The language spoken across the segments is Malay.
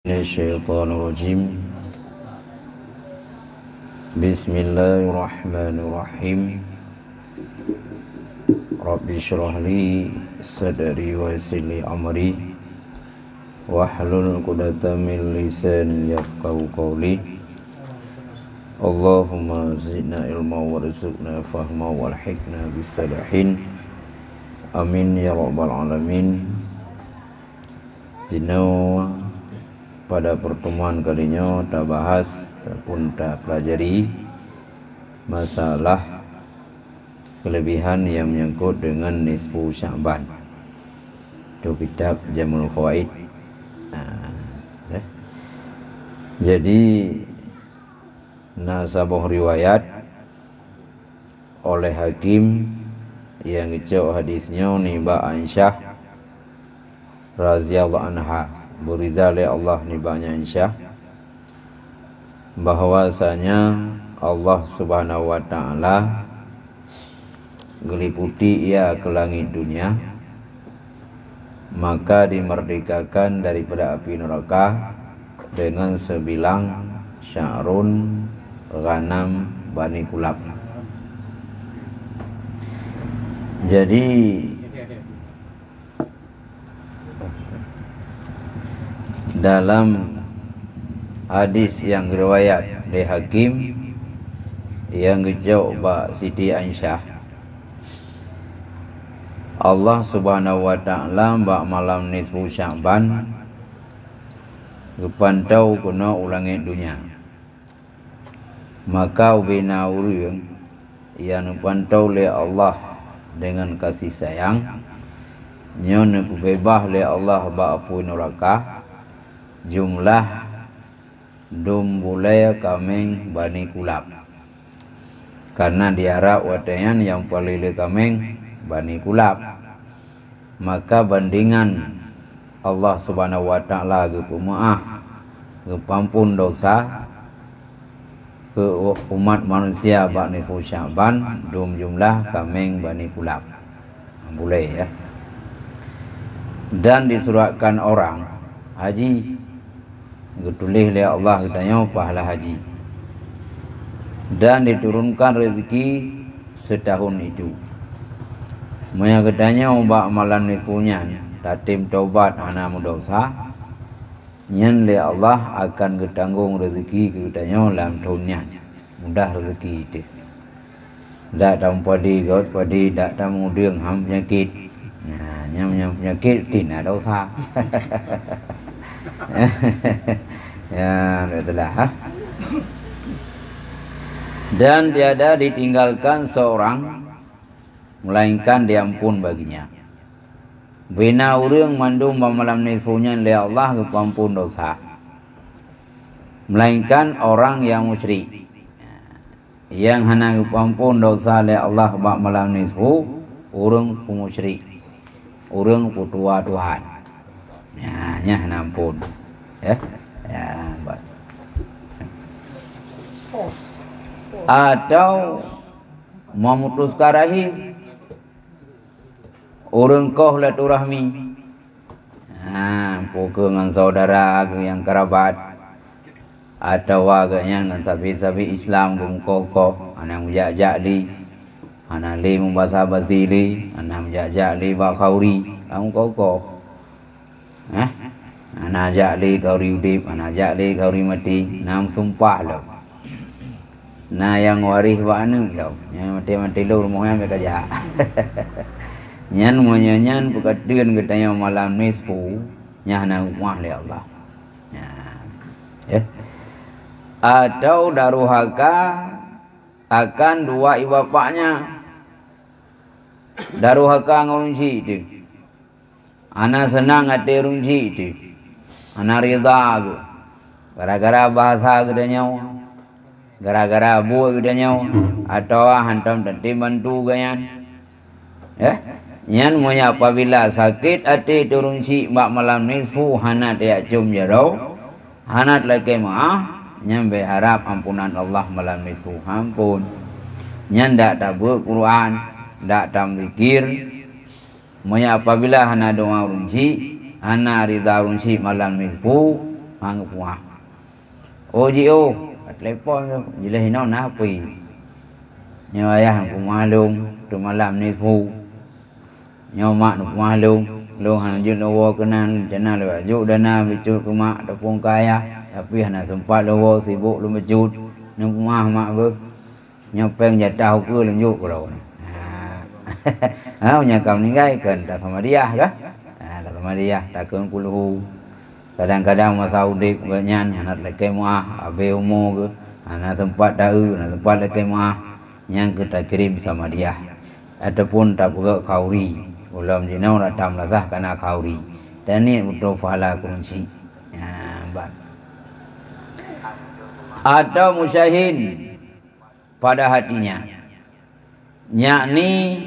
Minasyaitonirrajim. Bismillahirrahmanirrahim. Rabbi shrah li sadri wa yassir li amri wahlul 'uqdatam min lisani yafqahu qawli. Allahumma zidna ilma warzuqna fahma walhiqna bisalihin. Amin ya rabbal alamin. Pada pertemuan kalinya kita bahas ataupun kita pelajari masalah kelebihan yang menyangkut dengan nisfu Sya'ban. Itu kitab Jamul Fawaid. Jadi nasabah riwayat oleh Hakim yang ngecok hadisnya niba Aisyah radhiyallahu anha, beridha Allah nibanya Aisyah, bahwasanya Allah Subhanahu wa taala geliputi ia ke langit dunia, maka dimerdekakan daripada api neraka dengan sebilang sya'run ghanam Bani Kulab. Jadi dalam hadis yang riwayat dari Hakim yang ngejauh Mbak Siti Aisyah, Allah Subhanahu wa taala mbak malam nisfu Sya'ban kepantau kuna ulangi dunia, maka ubina urang yang pantau le Allah dengan kasih sayang nyon bebah le Allah ba apu neraka jumlah dumbulaya kameng Bani Kulab, karena diarah watayan yang paling kameng Bani Kulab, maka bandingan Allah Subhanahu wa taala ge pemaaf ge pampun dosa ke umat manusia Bani Sya'ban dum jumlah kameng Bani Kulab. Boleh ya. Dan disuratkan orang haji ditulis oleh Allah katanya pahala haji, dan diturunkan rezeki setahun itu. Maya katanya mbak malam nikunya tatim taubat ana dosa nyen le Allah akan ketanggung rezeki katanya dalam tahunnya, mudah rezeki itu. Dak tanpa di got padi dak tamu deung ham penyakit. Nah, nyam penyakit tina dosa. Ya, itulah. Dan tiada ditinggalkan seorang melainkan diampun baginya. Bina urang mandum malam nisfunya oleh Allah kepampun dosa, melainkan orang yang musyrik yang hana kepampun dosa oleh Allah bak malam nisfu urang pemusyrik, urang putua Tuhan. Ya, nya nampun. Ya. Ya, atau memutuskan rahim, urang koh laturahmi, pokok dengan saudara yang kerabat, atau agaknya dengan sabi-sabi Islam gumkoh anak mujak-jakli, anak li membasa basili, anak mujak-jakli bakhauri, kamu koh. Anak jakli kauri udip, anak jakli kauri mati, nam sumpah lo. Nah yang waris banu lo, yang mati lo rumahnya mereka jah. Nyan monyanyan pekatun katanya malam nisfu, nyahna rumah le Allah. Ya. Atau daruhaka akan dua ibu bapaknya. Daruhaka ngunci itu. Ana senang hati runci itu. Ana rida ke. Gara-gara bahasa gedanya, gara-gara bu gedanya, atau hantam tadi bantu gayan. Ya, nyan moya apabila sakit hati turun si mak malam nisfu hanat ya cum jarau, hanat lagi maaf, nyan berharap ampunan Allah malam nisfu ampun. Nyan dak tabu Quran, dak tam zikir, moya apabila hana doa runci, ana ridha runci malam nisfu hang puah ojo telepon jelas hino nah pi nyo ayah puah lung tu malam nisfu nyo mak puah lung han jun lowo kenan cana le baju dana bicut ke mak tepung kaya tapi hana sempat lowo sibuk lu bicut nyo puah mak be nyo peng jatah ke lunjuk bro nya kam ni gai kan tak sama dia kah tak sama dia tak keun puluh kadang-kadang masa udip ganyan anak leke muah abe umur ke anak sempat tahu anak sempat leke muah yang kita kirim sama dia ataupun tak buka kauri ulam jinau datang lazah kana kauri dan ni untuk pahala kunci atau musyahin pada hatinya yakni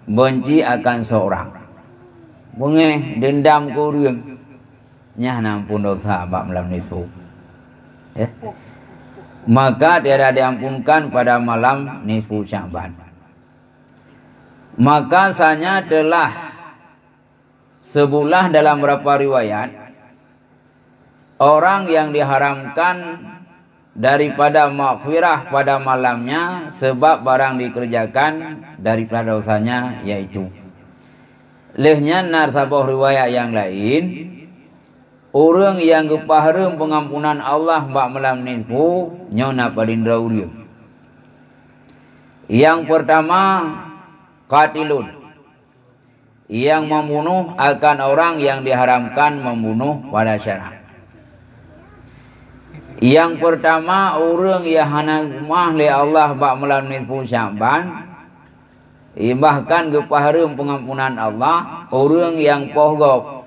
benci akan seorang bengeh dendam ke orang nyah nampun dosa bab malam nisfu maka tiada diampunkan pada malam nisfu Sya'ban. Maka sanya telah sebulah dalam beberapa riwayat orang yang diharamkan daripada maghfirah pada malamnya sebab barang dikerjakan daripada dosanya yaitu lehnya nar sabah riwayat yang lain orang yang kepaharum pengampunan Allah bak malam nisfu nyona padindra urang. Yang pertama qatilun yang membunuh akan orang yang diharamkan membunuh pada syarak. Yang pertama orang yang hana rumah li Allah bak malam nisfu Sya'ban bahkan kepaharum pengampunan Allah orang yang pohgok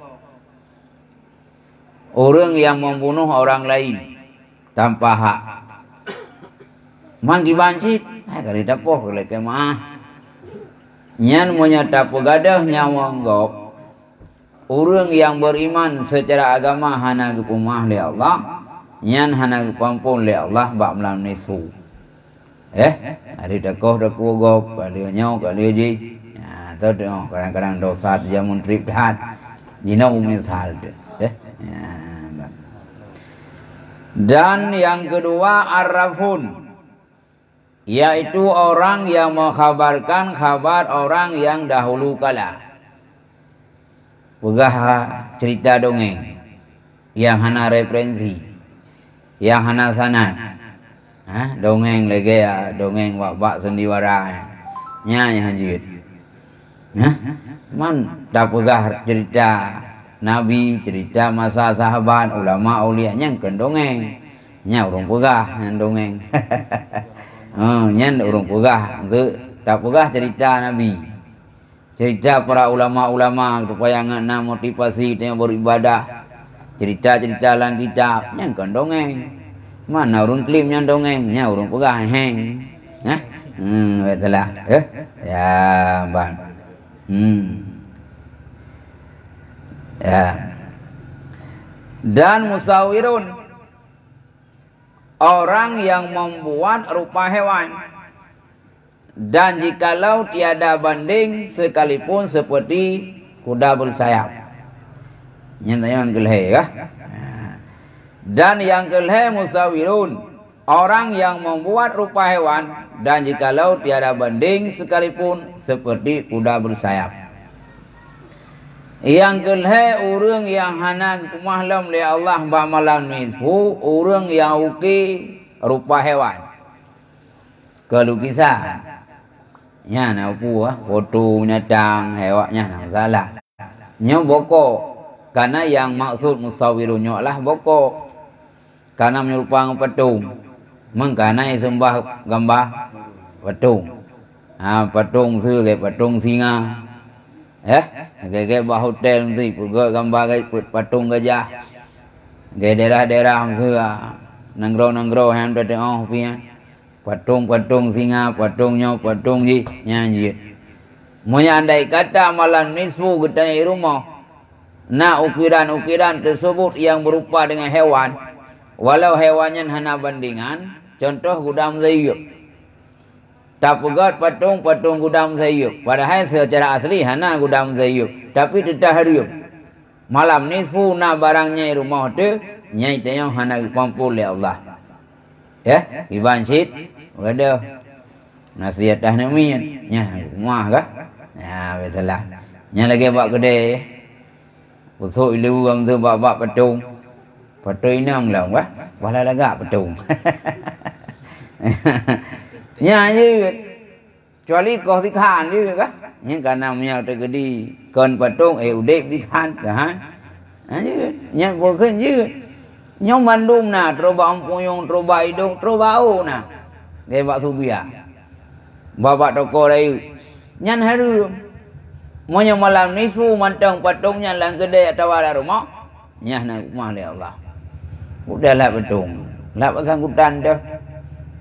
orang yang membunuh orang lain tanpa hak. Mangki bancit, kali dapoh kali kemah. Nyan menyata pegadah nyawa ngok. Orang yang beriman secara agama hana kepumah li Allah, nyan hana kepampun li Allah bak malam nisfu. Ada dakoh dakoh gop kali nyau kali ji. Ya, tu kadang-kadang dosa jamun trip dah. Jinau misal tu. Dan yang kedua arrafun yaitu orang yang mengkhabarkan kabar orang yang dahulu kala. Pegah cerita dongeng yang hana referensi, yang hana sanad. Dongeng lagi ya, dongeng wak sendiwara. Nya hajit. Man tak pegah cerita Nabi, cerita masa sahabat, ulama aulia yang kendongeng. Nya urung pegah yang dongeng. Nyan urung pegah, tak pegah cerita Nabi. Cerita para ulama-ulama supaya ngana motivasi dia beribadah. Cerita-cerita dalam kitab yang kendongeng. Mana urung klim yang dongeng, nya urung pegah heng. Betulah. Ya, bang. Ya. Dan musawirun orang yang membuat rupa hewan dan jikalau tiada banding sekalipun seperti kuda bersayap. Yang kelhe ya. Dan yang kelhe musawirun orang yang membuat rupa hewan dan jikalau tiada banding sekalipun seperti kuda bersayap. Yang kelhe orang yang hana kumahlam li Allah ba malam nisfu orang yang uki rupa hewan. Kelukisan. Nya na pu foto nyatang hewaknya nang salah. Nyo boko karena yang maksud musawirun nyo lah boko. Karena menyerupai patung. Mengkana sembah gambar patung. Patung su ke patung singa. Kayak bah hotel nanti pegak gambar kayak patung gajah. Kayak daerah-daerah masa nanggro yang ada punya patung singa, patungnya patung ji nyanyi. Monya andai kata malam nisfu kita di rumah, nak ukiran-ukiran tersebut yang berupa dengan hewan, walau hewannya hana bandingan, contoh gudam zayub. Tak pegat patung gudam zayub. Padahal secara asli hana gudam zayub. Tapi tetap harium. Malam nisfu nak barangnya rumah tu nyai tengok hana pampul oleh Allah. Ya, iban sit, ada nasihat dah namian, nya rumah kah? Ya, betul lah. Nya lagi buat kedai, usuk ilu am tu buat patung, patung ini anglang kah? Wala lagak patung. Nya je, kecuali kau tikhan je kah? Nya karena punya tergedi, kon patung udep tikhan kah? Aje, nya bukan je. Nyong Bandung na troba ampuyong troba idong troba au na ge bak subia babak toko dai nyan haru monya malam ni su mantang patungnya lang gede atau ada rumah nyah na rumah le Allah udahlah betung la pasangkutan dah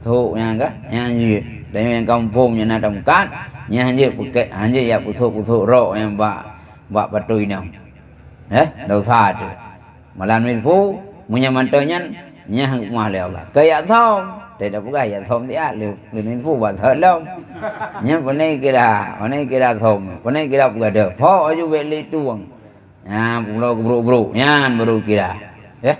tu nya ka nya ji dai yang kampung nya na damkan nya je pakai hanje ya pusuk ro yang bak patui na dosa tu malam ni su punya mantannya nyah rumah le Allah kayak thom tidak bukan ya thom dia lu min fu buat tholong nya panai kira thom panai kira bukan ada pho aju beli tuang nah pulau bro nya baru kira ya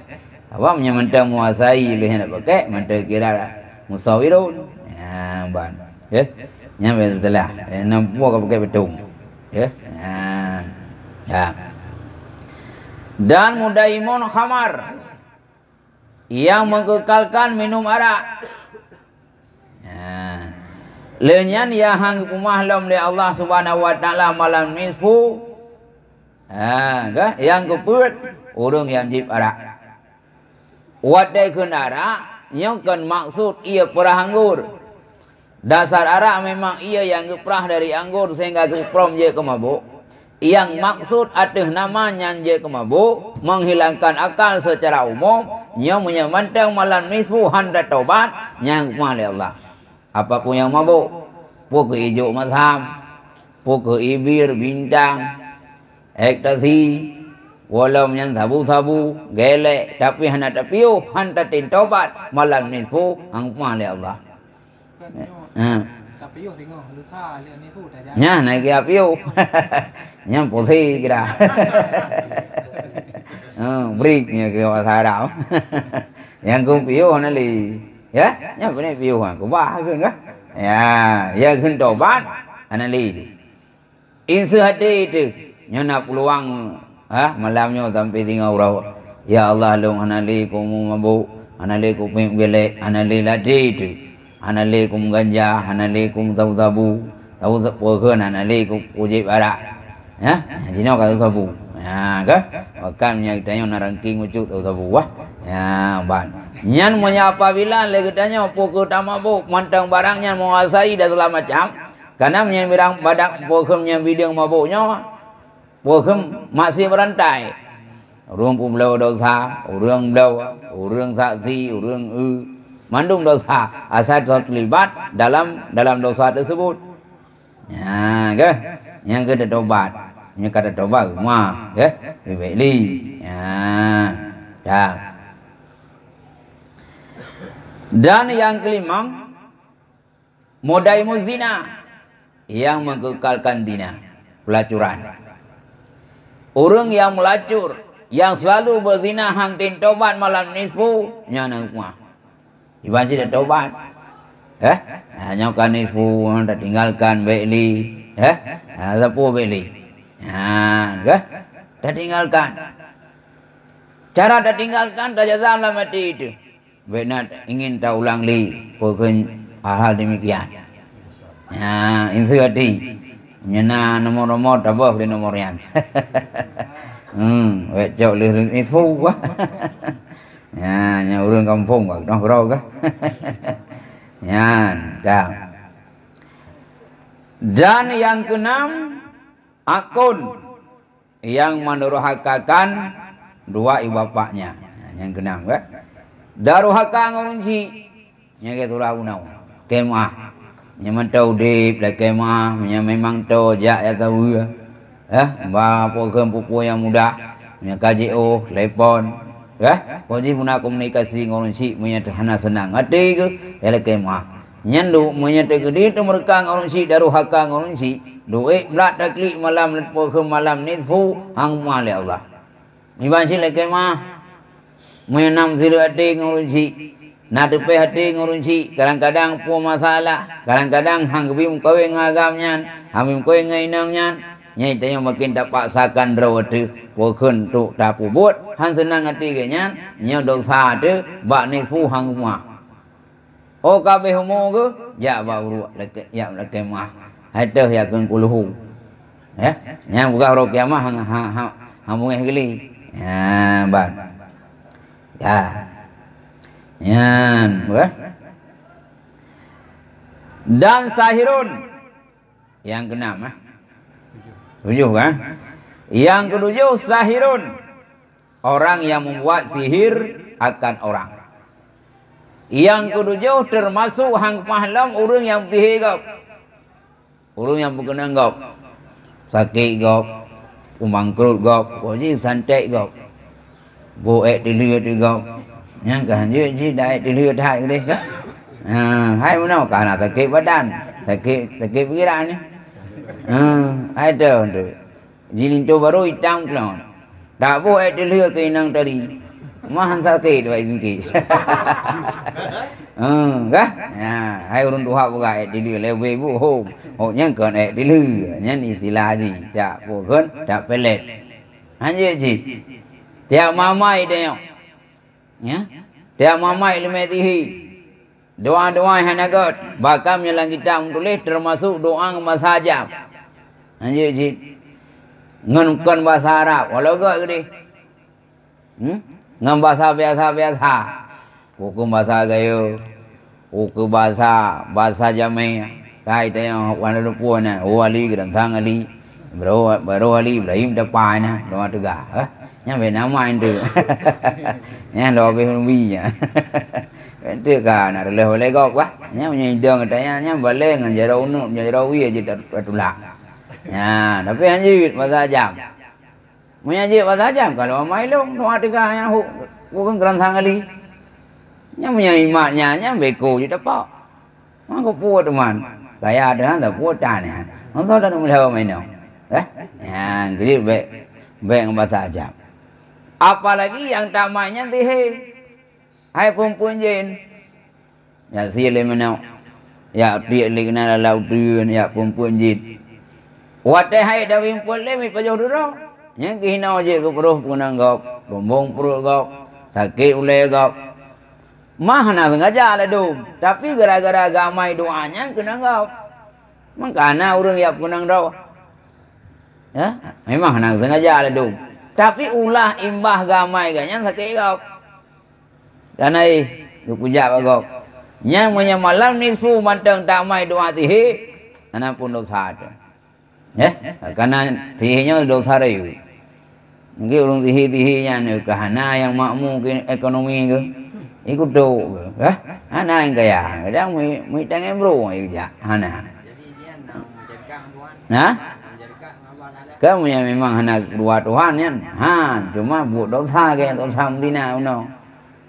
apa punya mantang menguasai lu hendak pakai mantang kira musawirun ya ban ya nya betul lah nam fu pakai betung ya ya dan mudaimun khamar yang mengekalkan minum arak. Lenyan yang hang kumahlam le Allah Subhanahu wa taala malam nisfu. Yang keput urang yang jib arak. Wadai keun arak yang kan maksud ia perah anggur. Dasar arak memang ia yang geprah dari anggur sehingga geprom je ke mabuk. Yang maksud aduh namanya je ke mabuk menghilangkan akal secara umum yang menyamantang malam nisfu handa taubat yang kumah Allah apapun yang mabuk puk hijau mazham puk ibir bintang ekstasi walau yang sabu gelek tapi hana tapiu handa tin taubat malam nisfu hang kumah Allah tapi yo tengok lu tha lian ni thu ta ja nya nai kia piu nya po thi kira break nya kia tha đạo yang cung piu nó lì ya nya bữa nay piu à của ba cái nữa ya khun to ban analis insu hati itu nya nak peluang malamnya sampai tinggal raw ya Allah long analis ku mabu analis ku pim gelek analis lati itu analis kum ganja, analis kum tabu ke analis kum ujib arak, ya, jino kata tabu, ya, kan, bahkan yang kita narangking muncul tabu wah, ya, ban, nyan punya apabila lagi tanya pokok tamabu mantang barangnya menguasai dan segala macam, karena menyembirang badak pokoknya bidang mabuknya, pokok masih berantai, urang pulau dosa, urang saksi, urang mandung dosa asal terlibat dalam dosa tersebut. Ya, ke? Yang kata tobat, yang kata tobat rumah, ke? Beli. Ya. Dan yang kelima, modai muzina yang mengekalkan zina, pelacuran. Orang yang melacur, yang selalu berzina hang tin tobat malam nisfu, nyana rumah. Iban sih dah taubat, hanya kan nisfu dah tinggalkan beli, sapu beli, dah tinggalkan. Cara dah tinggalkan dah jazam lah mati itu. Benar ingin tak ulang li, pokok hal demikian. Insu hati, nyana nomor tabah di nomor yang, wecok lirung nisfu wah. Ya, nya urang kampung bak noh bro kah. Ya, dah. Dan yang keenam, akun yang menurhakakan dua ibu bapaknya. Yang keenam kah? Daruhaka ngunci nya ke turah unau. Kemah. Nya mentau dip la kemah, nya memang to jak ya tahu. Ba pupu yang muda, nya KJO, telepon. Wajib guna komunikasi ngorong si punya hana senang hati ke ya kemah nyandu punya tegedi tu mereka ngorong si daruhaka ngorong si duit belat taklik malam ke malam nisfu hang male Allah iban si kemah menam siru hati ngurunci, nak tepi hati ngurunci. Kadang-kadang pu masalah, kadang-kadang hang bim kowe ngagamnya, hamim kowe ngainangnya. Nyai tanya makin tak paksakan rawat pokon tu tak buat, hang senang hati kenya, nyo dosa tu, bak ni fu hang rumah. Oh kabeh homo ke, ya baru lek ya lek mah. Hadah ya kun puluh. Ya, yang buka rok kiamah hang mungeh geli. Ya, ban. Ya. Yan, bukan? Dan sahirun. Yang keenam, 7 kan? Yang ketujuh sahirun. Orang yang membuat sihir akan orang. Yang ketujuh termasuk hang mahlam orang yang tihir gap. Orang yang berkenaan gap. Sakit gap, umangkrut gap, koji santai gap. Boek dilir gap. Yang kan je dai dilir thai deh kan. Hai mana kana sakit badan, sakit pikiran ni. Ada tu. Jilin tu baru hitam kelon. Tak boek dilir ke inang tadi. Mahan sakit dua ini. Kan? Hai orang tua buka dilir lewe bu ho. Ho yang kan dilir, yang istilah ni. Tak bukan, tak pelet. Hanya je. Tiap mamai dia. Ya. Tiap mamai lemetihi. Doa-doa yang nagot. Bakam yang lagi kita tulis termasuk doa masa jam. Hanya je. Ngan bahasa Arab. Walau gak gede. Ngan bahasa biasa-biasa. Hukum bahasa gayo. Hukum bahasa jamai. Kai tanya wana lupuan na. Wali gerantang ali. Baru ali Ibrahim depan na. Doa tegak. Yang Việt Nam main tu. Yang lo về hôn vi nha. Itu kan ada leh gok wah. Yang menyidang katanya yang balik ngan jauh nu jauh wi aja tertulak. Ya, tapi anjir bahasa jam. Menyanyi bahasa jam kalau mai long doa tegak yang bukan gerantang ali. Yang menyanyi maknya yang beko je dapat. Mak puat teman. Gaya dah tak puat tan ya. Nonton dah mulai main no. Ya, jadi baik bahasa jam. Apalagi yang tamanya tihe. Hai perempuan jen. Ya sile menau. Ya dia lagi nak lalu tuan ya perempuan jen. Wadah hai dah perempuan lemi pajau dulu. Yang kehina je ke perut punang gop, bombong perut gop, sakit ulai gop. Mah nak sengaja lah dum. Tapi gara-gara gamai doanya kena gop. Makana orang yang punang dah. Ya, memang nak sengaja lah dum. Tapi ulah imbah gamai ganyan sakit gop. Karena du puja bagop. Yang punya malam ni su manteng tak mai doa tihi, anak pun dosa tu. Ya, karena tihinya dosa rayu. Mungkin orang tihi-tihinya ni kahana yang makmur ekonomi ke, ikut tu ke, anak yang kaya, kadang mi tangan bro ikut hana. Nah? Kamu yang memang anak dua Tuhan kan? Cuma buat dosa ke dosa mentina uno.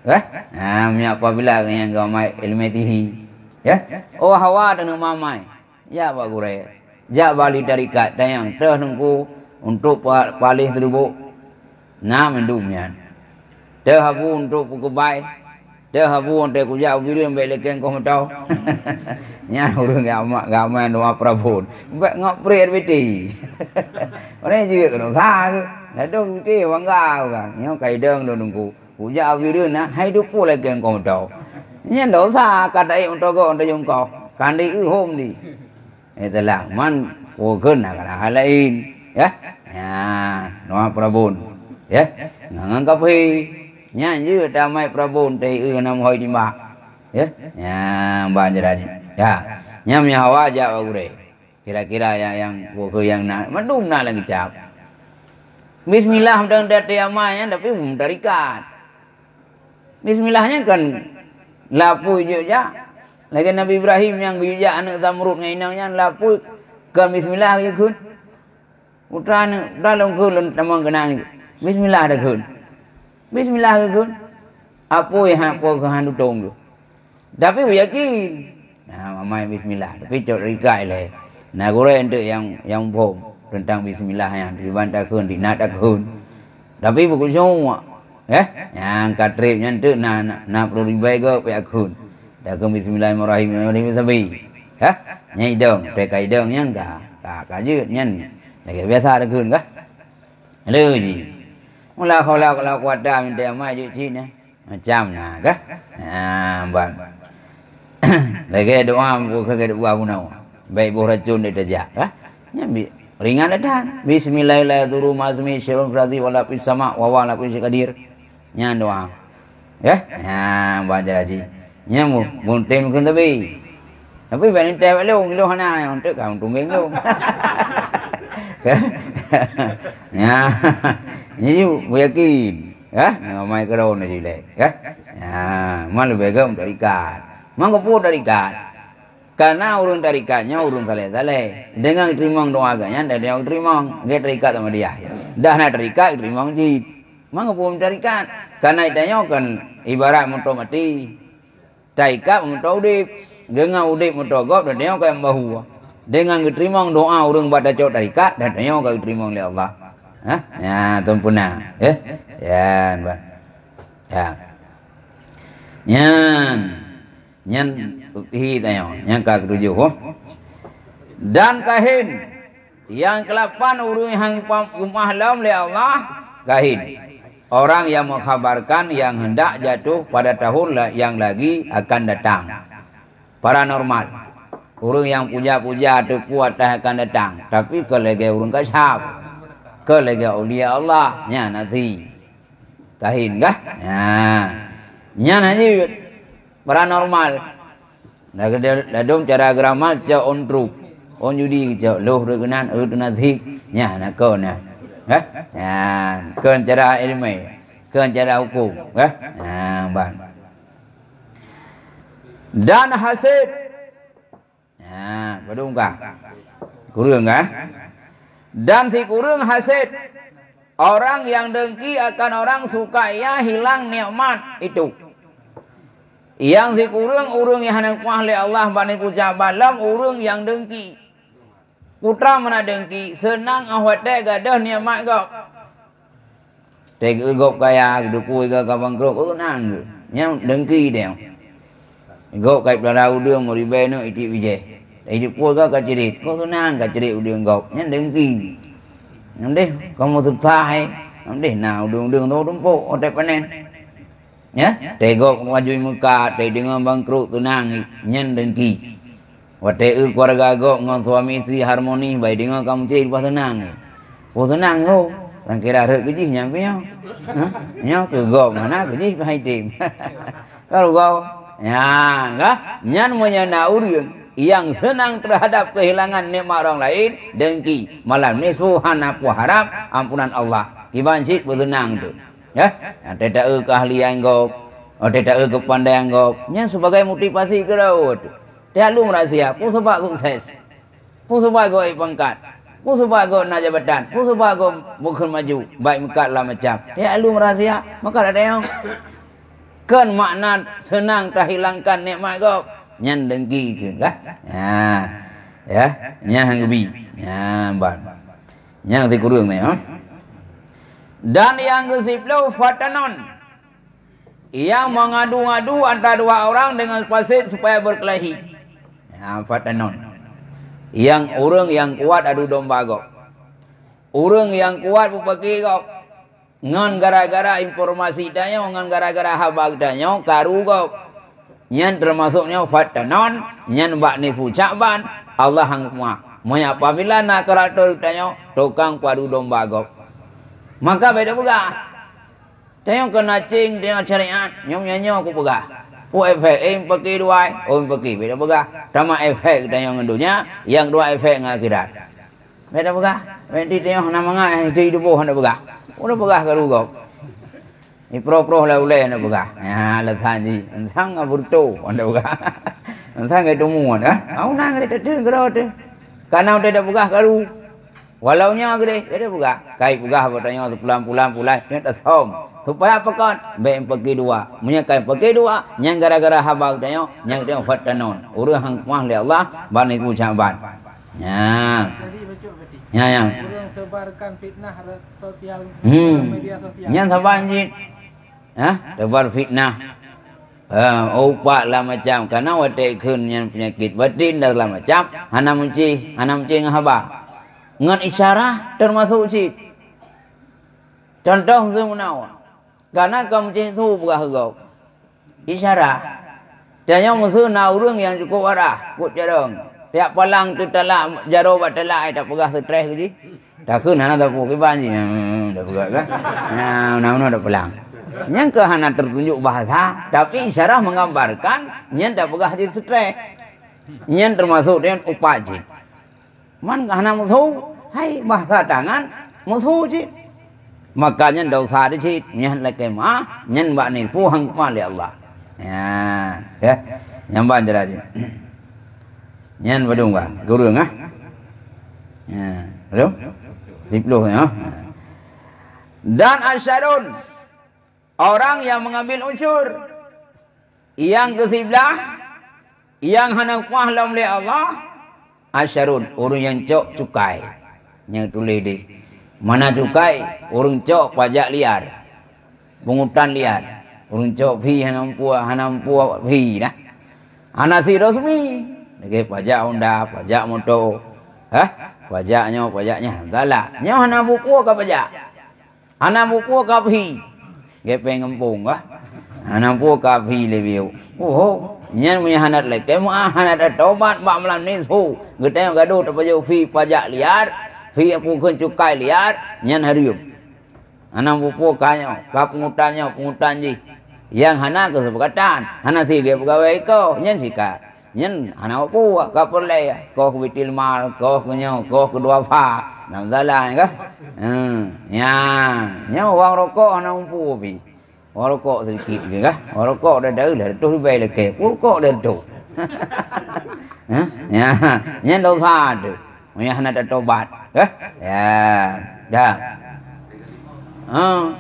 Apabila yang gamai ilmu tihi. Ya. Oh hawa dan mamai. Ya pak gure. Ja bali tarikat tayang teh nungku untuk palih terubuk. Nah mendumnya. Teh habu untuk pukubai. Teh habu untuk kuja ubirin belekeng kau tahu. Nya urang gamai doa Prabhu. Mbak ngopret beti. Orang juga kena sah ke. Dah tu ke bangga kan. Nyo kai deng do nungku. Puja ubirin na hai du pu lekeng kau tahu. Nya dosa kata untuk kau untuk jongkau. Kandi hom di. Itulah man pokon nak hal lain. Ya. Ya, doa Prabhu. Ya. Ngang kapi. Nya je damai Prabhu tei nam hoi di mak. Ya. Ya, banjir aja. Ya. Nya nya hawa aja bagure. Kira-kira yang pokok yang nak mendum nak lagi cap. Bismillah dan dati amanya tapi belum tarikat. Bismillahnya kan lapu je ja. Lagi Nabi Ibrahim yang bija anak Zamrud ngainangnya lapu kan bismillah je kun. Utran dalam kun tamang kenang. Bismillah dah kun. Bismillah je kun. Apa yang apa kehandu tong. Tapi yakin. Nah, mamai bismillah tapi cok rikai le. Nah, gore untuk yang bom tentang bismillah yang dibantahkan, dinatakan. Tapi bukan semua. Yang katrip yang tu nak perlu ribai ke pe akun. Dah ke bismillahirrahmanirrahim sabi. Nyai dong, tekai dong yang ka je nyen. Dah biasa dah kun ke? Lu ji. Mula kalau kuat dah minta mai je cina. Macam nah ke? Bang. Lagi doa bukan ke doa punau. Baik buh racun dia tajak ke? Nyambi ringan dah. Bismillahirrahmanirrahim. Masmi syirun radhi wala fis sama wa wala fis qadir. Nyan doa. Ya? Baca lagi. Nyamu buntem kun tapi. Tapi bạn tè phải luôn hana trước còn tụng miếng luôn. Nha. Như yakin. Mai cái đồ này gì đấy. Malu begam dari kat. Mangko dari kat. Karena urun tarikatnya urun saleh. Dengan terima doa agaknya dan dia terima dia terikat sama dia. Dah nak terikat terima jid. Mangko pun tarikat. Karena itanya kan ibarat motor mati. Terikat motor udip. Dengan udip motor gop dan dia kan bahu. Dengan terima doa urun baca cok tarikat dan dia kan terima oleh Allah. Ya, tumpuna. Ya, Mbak. Ya. Nyan hi tayo, yang ke-7. Dan kahin yang ke-8 urung yang mahlam oleh Allah, kahin. Orang yang mengkhabarkan yang hendak jatuh pada tahun yang lagi akan datang. Paranormal. Urung yang puja-puja tu kuat akan datang, tapi kelege urung kasyaf. Kelege aulia Allah nya nanti. Kahin kah? Nya nanti paranormal. Ladom cara gramal cha on truk. On judi cha loh rekenan nanti nya nak kau nah. Keun cara ilmu. Keun cara hukum, bang. Dan hasid. Betul kah? Kurang kah? Dan si kurang hasid. Orang yang dengki akan orang suka ia hilang nikmat itu. Yang si urung yang hendak oleh Allah bani puja balam urung yang dengki. Putra mana dengki senang awak teh gadah nikmat kau. Teh gop kaya dukui ke kabang krok tu nang. Yang dengki dia. Gop kai pelala udung muri beno iti bije. Iti pul ke kacerit. Kau tu nang kacerit udung gop. Yang dengki. Nanti kamu tertarik, nanti nào đường thôi đúng không? Ở đây panen, nhé. Tây gok maju muka, tây dengan bangkrut tunang nyen dengki. Wate keluarga gok ngon suami istri harmoni, baik dengan kamu ciri pas tunang ho. Dan kira rek keji nyampe yo, nyo ke gok mana keji hai tim. Kalau gok, ya, nyan menyana urang. Yang senang terhadap kehilangan nikmat orang lain dengki malam ni suhan apa harap ampunan Allah kibancit bertenang tu ya tidak keahlian gop tidak kepandaian gop nya sebagai motivasi ke daud dia lu merasa pu sebab sukses pu sebab go pangkat pu sebab go nak jabatan pu sebab go bukan maju baik mekat lah macam dia lu merasa maka ada yang kan makna senang terhilangkan nikmat gop nyan dengki ke kah? Ya, nyan hang gebi. Ban. Nyan ti kurung ni Dan yang ke-10 fatanon. Yang mengadu-adu antara dua orang dengan fasid supaya berkelahi. Fatanon. Yang urang yang kuat adu domba gok. Urang yang kuat bupaki gok. Ngan gara-gara informasi tanya, ngan gara-gara habag tanya, karu gok. Nyan termasuknya fatanon, nyan bak nifu cakban, Allah hang muah. Moya apabila nak keratur tanya, tukang padu domba gop. Maka beda pegah. Tanya kena cing, tanya syariat, nyom aku pegah. Pu efek, pakai dua, pakai beda pegah. Sama efek tanya ngendunya, yang dua efek ngakhirat. Beda pegah. Beda tanya nama ngai, itu hidup hendak pegah. Udah pegah karu gop. Ni pro lah uleh nak pegah. Lah tadi, sang aburto anda pegah. Sang ke tumuan au nang de teu gero teh. Kana udah dah pegah karu. Walau nya gede, ada pegah. Kai pegah bertanya pulang ni tak som. Supaya apa kan? Baik pergi dua. Munya kai pergi dua, yang gara-gara haba tanya, yang tengok fatanon. Urang hang kuah le Allah, ban itu ucapan. Jadi betul berarti. Yang urang sebarkan fitnah sosial, media sosial. Yang saban jin. tebar fitnah. Upak lah macam karena watak kun yang penyakit batin dah lah macam hana munci ngahaba ngan isyarah termasuk cik contoh semunawa karena kamu cik tu buka hegau isyarah dan yang musuh na urang yang cukup warah kut jarang tiap palang tu talak jaro bat talak tak pegah stres ke ji takun hana tak pukul banji dah pegah kan nah dah palang yang ke hana tertunjuk bahasa tapi isyarah menggambarkan nyen tak pegah di stres nyen termasuk dengan upaji man hana musuh hai bahasa tangan musuh cik makanya dosa di cik nyen leke mah nyen bak ni puhang mali Allah ya nyamban jeraji nyen badung ba gurung belum dipluh ya dan asyarun orang yang mengambil unsur yang ke siblah yang hendak mahlam oleh Allah asyarun orang yang cok cukai yang tulis di mana cukai orang cok pajak liar pungutan liar orang cok fi hanampu fi dah anasi resmi lagi pajak Honda pajak motor pajaknya galak nyo hana buku ka pajak hana buku ka fi gepeng ngempung anak pu kafi lebiu nyen punya hanat lek kemu hanat tobat bak malam ni su gedeng gaduh tak baju fi pajak liar fi aku kun cukai liar nyen harium anak pu kanyo ka pungutan ji yang hana ke sepekatan hana si dia pegawai ko nyen sika nyen anak pu ka perle ko kuitil mal ko kunyo ko kedua fa nam dalan ka nya wang rokok anak pu pi wang rokok sedikit ke kah wang rokok dah tu baik leke rokok dah tu nya dosa tu nya hendak tobat ya dah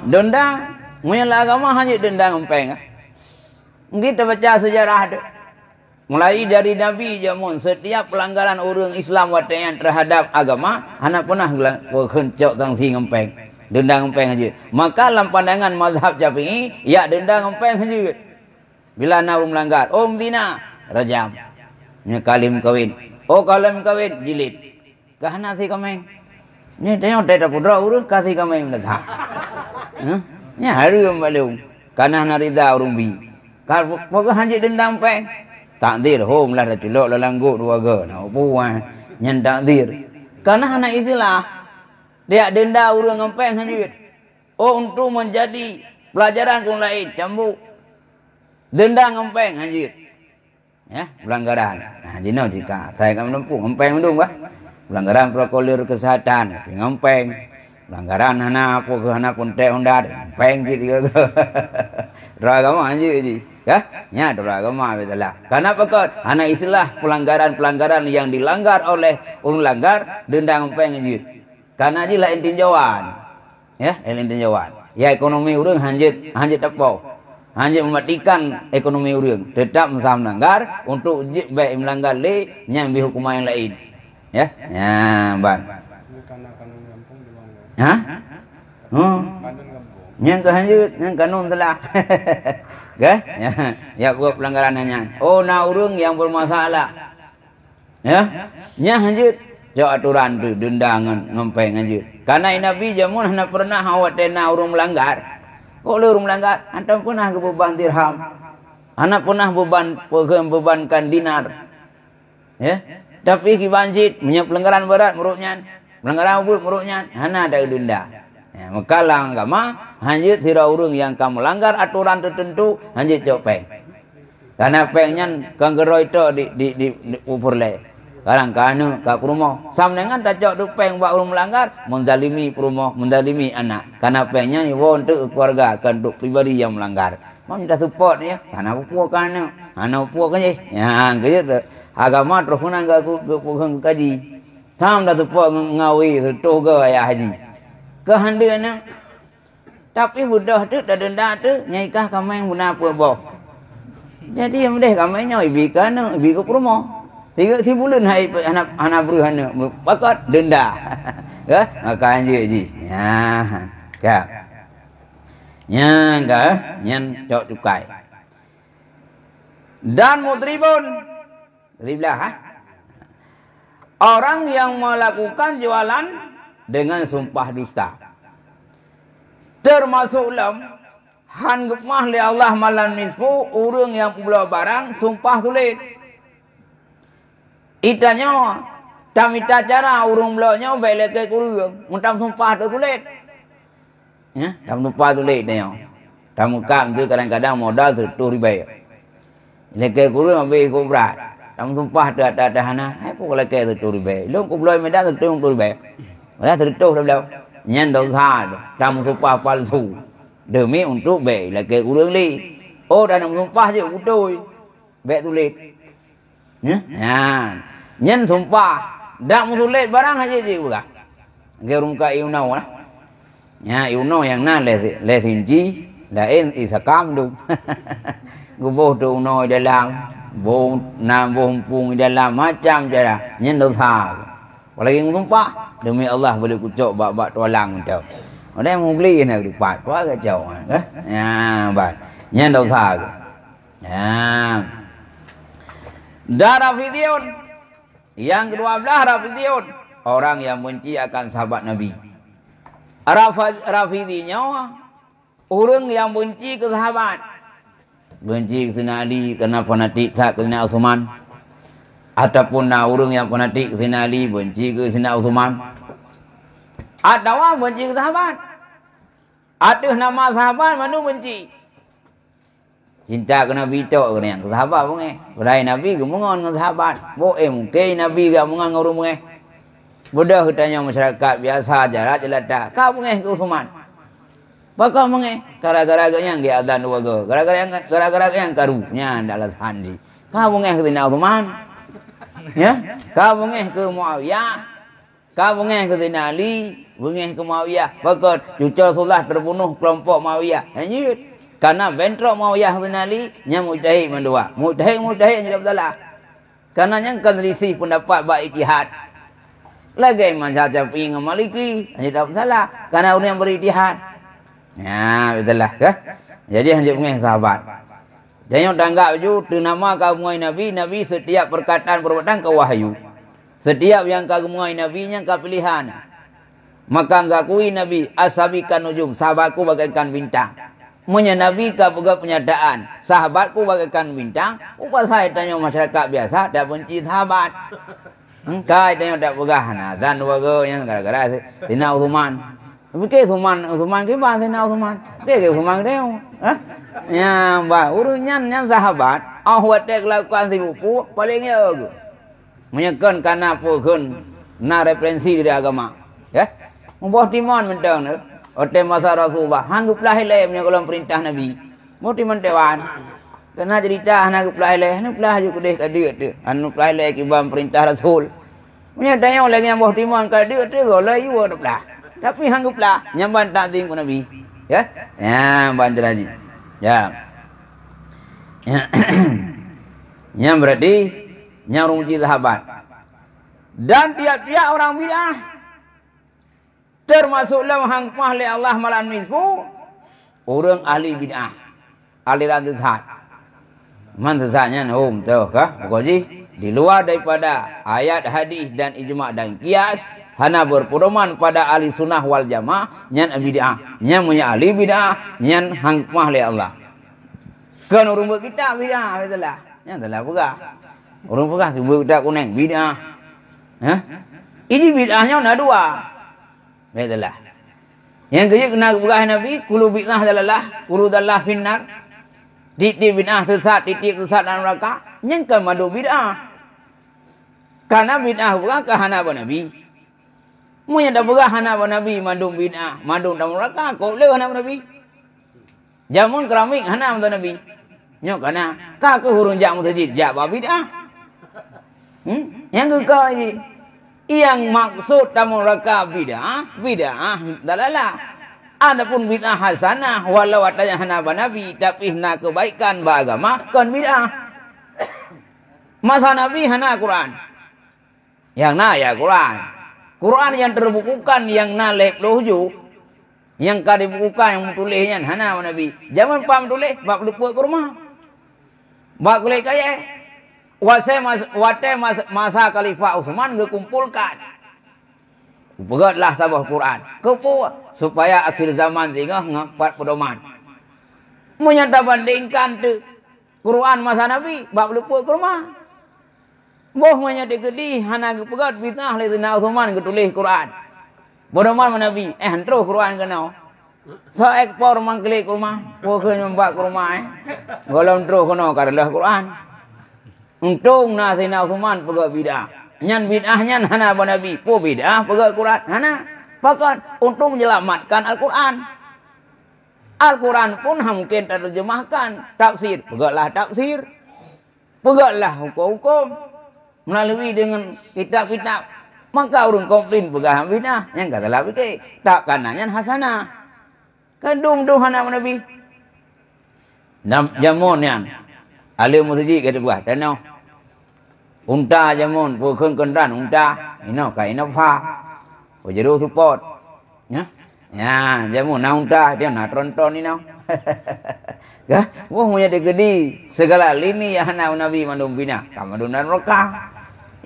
denda nya agama hanya denda ngempeng kita baca sejarah tu mulai dari Nabi jamun setiap pelanggaran orang Islam watayan terhadap agama hana pernah kencok tangsi ngempeng denda ngempeng aja maka dalam pandangan mazhab Syafi'i ya denda ngempeng aja bila nak melanggar dina rajam nya kalim kawin kalim kawin jilid kahana si kameng nya tengok tak pudra urang kasih kameng dah nya hari balung kana narida urang bi kar pokok hanji denda ngempeng takdir hom lah celok lah langgut dua ge nak puan nyen takdir karena anak istilah dia denda urang ngempeng hanjut untuk menjadi pelajaran kung lain cambuk denda ngempeng hanjut ya pelanggaran jinau jika saya kan menempuh ngempeng mendung bah pelanggaran protokol kesehatan ngempeng pelanggaran hana apa ke hana kontek Honda ngempeng ji tiga ge ragama hanjut ji nya agama betulah. Karena pekot anak istilah pelanggaran yang dilanggar oleh orang langgar denda ngempeng anjir. Karena ji lain tinjauan. Ya, lain tinjauan. Ya ekonomi urang hanjit tepau. Hanjit mematikan ekonomi urang. Tetap mesam langgar untuk jib baik melanggar le nya ambil hukuman yang lain. Ya. Ya, ban. Yang kehanjut, yang kanun telah. Ya buat pelanggarannya. Na urang yang bermasalah. Ya, nya hanjut. Jauh aturan tu dendangan ngempeng hanjut. Karena Nabi jamun hana pernah awak tena urang melanggar. Kok le urang melanggar? Antam pernah ke beban dirham. Anak pernah bebankan dinar. Ya. Tapi ki banjit punya pelanggaran berat meruknya. Pelanggaran berat meruknya hana ada denda. Ya, maka lang agama hanjit sira urang yang kamu melanggar aturan tertentu hanjit copeng. Karena pengnya kanggeroi to di upurle. Karang kanu ka perumoh. Sam dengan tak cok dupeng buat urang melanggar mendalimi perumoh, mendalimi anak. Karena pengnya ni untuk keluarga kan untuk pribadi yang melanggar. Mau minta support ya. Karena puak kan. Ana puak kan je. Ya, gitu. Agama terus kunang aku kaji. Sam dah support ngawi tu ke ayah haji. Kehandana tapi budak tu dah denda tu nyaikah kami yang guna apa boh jadi yang deh kami nyoi bikana biko promo 3 bulan hai anak beruhana pakat denda ya maka anjir ji ya Nyan ka, nyan cok cukai. Dan mudribun. Riblah ha? Orang yang melakukan jualan dengan sumpah dusta. Termasuk lam han gupmah li Allah malan nisfu urang yang pula barang sumpah tulis. Itanya tamita cara urang belanya baik ke kurang. Muntam sumpah tu tulis. Ya, tam sumpah tulis dia. Tamu kam tu kadang-kadang modal tu riba. Leke kurang ambil ko berat. Tam sumpah ada hana. Hai pun leke tu riba. Long ko beloi medan tu riba. Dah tertuh dah. Nyan dosa tam sumpah palsu. Demi untuk baik leke kurang li. Oh dah nak sumpah je betul. Baik tulis. Ya. Nyan sumpah dak musulit barang aja je buka. Gerung ka iunau lah. Ya iunau yang na le sinji lain isakam tu. Guboh tu uno dalam, boh nam boh pung dalam macam cara nyen dosa. Apalagi sumpah demi Allah boleh kucuk bak tolong tu. Ada mau beli nak dapat, apa kacau kan? Ya, bat. Nyen dosa. Ya. Darah video yang ke-12 Rafidiun, orang yang benci akan sahabat Nabi. Rafidinya orang yang benci ke sahabat. Benci ke Sayyidina Ali kerana fanatik tak ke Sayyidina Uthman. Ataupun orang yang fanatik ke Sayyidina Ali benci ke Sayyidina Uthman. Ada orang benci ke sahabat. Ada nama sahabat mana benci. Cinta ke Nabi tu ke yang ke sahabat pun Berai Nabi ke mengon ke sahabat. Mungkin Nabi ke mengon ke orang bodoh tanya masyarakat biasa jarak jelata. Kau pun ke Uthman. Pakau mengeh gara-gara yang dia adan dua go. Gara-gara yang karunya adalah handi. Kau mengeh ke Sayyidina Uthman. Ya? Kau mengeh ke Muawiyah. Kau mengeh ke Sayyidina Ali, mengeh ke Muawiyah. Pakau cucu Rasulullah terbunuh kelompok Muawiyah. Lanjut. Karena bentrok Muawiyah bin Ali, yang mujtahid mendua. Mujtahid yang tidak betul. Karena yang kan risih pendapat baik ijtihad. Lagi macam Syafi'i dengan Maliki, tidak salah. Karena orang yang berijtihad. Ya, betul lah. Jadi hanya mengenai sahabat. Jangan tanggap ju nama kau mengenai Nabi setiap perkataan perbuatan kau wahyu. Setiap yang kau mengenai Nabi yang kau pilihan. Maka ngakui Nabi asabikan nujum, sahabatku bagaikan bintang. Nabi kau pegang penyataan, sahabatku bagaikan bintang. Upah saya tanya masyarakat biasa tak benci sahabat. Kau tanya tak pegang. Nah, dan dua yang gara-gara Sayyidina Uthman. Ke Uthman ke ba Sayyidina Uthman. Ke Uthman dia. Ya, ba urunyan yang sahabat, awak tak lakukan sibuku paling ya aku. Menyekan kana pun na referensi dari agama. Ya. Membuat timon mentang ne. Ote masa Rasulullah hangguplah ilai menyekolah perintah Nabi. Mau timon tewan. Kena cerita hangguplah ilai, hangguplah ju kedeh kadir tu. Hangguplah ilai kibam perintah Rasul. Menyatanya lagi yang buat timon kadir tu golai you lah. Tapi hangguplah nyamban takzim ku Nabi. Ya. Ya, banjir haji. Ya. Yang berarti yang rumci sahabat. Dan tiap-tiap orang bid'ah termasuk dalam hangmah li Allah malan nisfu orang ahli bid'ah. Aliran sesat. Man sesatnya hum tu kah? Pokoknya di luar daripada ayat hadis dan ijma' dan qiyas hana berpedoman pada ahli sunnah wal jamaah nyan bid'ah nyan punya ahli bid'ah nyan hangmah li Allah kan orang kita bid'ah betulah nyan telah pegah orang pegah kita kuning bid'ah ini bid'ahnya ada dua betulah yang kejik kena pegah Nabi kulu bid'ah dalalah kulu dalah finnar titik bid'ah sesat titik sesat dalam neraka nyan kan madu bid'ah karena bid'ah bukan kahana Nabi. Munya dah berah anak Nabi mandung bid'ah, mandung dalam neraka kau le anak Nabi. Jamun keramik anak Nabi. Nyok kana ka ke hurun jak masjid jak bid'ah. Yang ke yang maksud dalam neraka bid'ah dalalah. Adapun bid'ah hasanah walau atanya anak Nabi tapi nak kebaikan beragama kan bid'ah. Masa Nabi hana Quran. Yang na ya Quran. Quran yang terbukukan yang na lep loju Yang kali buka yang tulisnya hana Nabi. Zaman pam tulis bab lupa ke rumah. Bab kulit kaya. Masa Khalifah Utsman kumpulkan. Begatlah sabah Quran. Kepu supaya akhir zaman tinggal ngapat pedoman. Menyata bandingkan tu Quran masa Nabi bab lupa ke rumah. Boh menyata gedi hana pegat bid'ah le Sayyidina Utsman tulis Quran. Pedoman Nabi entro Quran kenau. So ekspor mangklik ke rumah. Pokoknya membak ke rumah Golong terus kena karena Quran. Untung na Sayyidina Utsman pegat bid'ah. Nyan bid'ah nyan hana ba Nabi. Po bid'ah pegat Quran. Hana. Pakat untung menyelamatkan Al-Quran. Al-Quran pun mungkin terjemahkan. Tafsir. Pegatlah tafsir. Pegatlah hukum-hukum. Melalui dengan kitab-kitab. Maka urung komplain pegah bid'ah. Yang katalah fikir. Tak kanannya hasanah. Kandung hana ba Nabi. Jamun yang. Alim masjid kata buah. Tanah. Unta jamun, pukul kendan unta, ino kai ino pha, pujero support, ya, jamun na unta dia na tronton ino, ya, wah punya degedi segala lini ya hana Nabi mandum bina, kamadunan roka,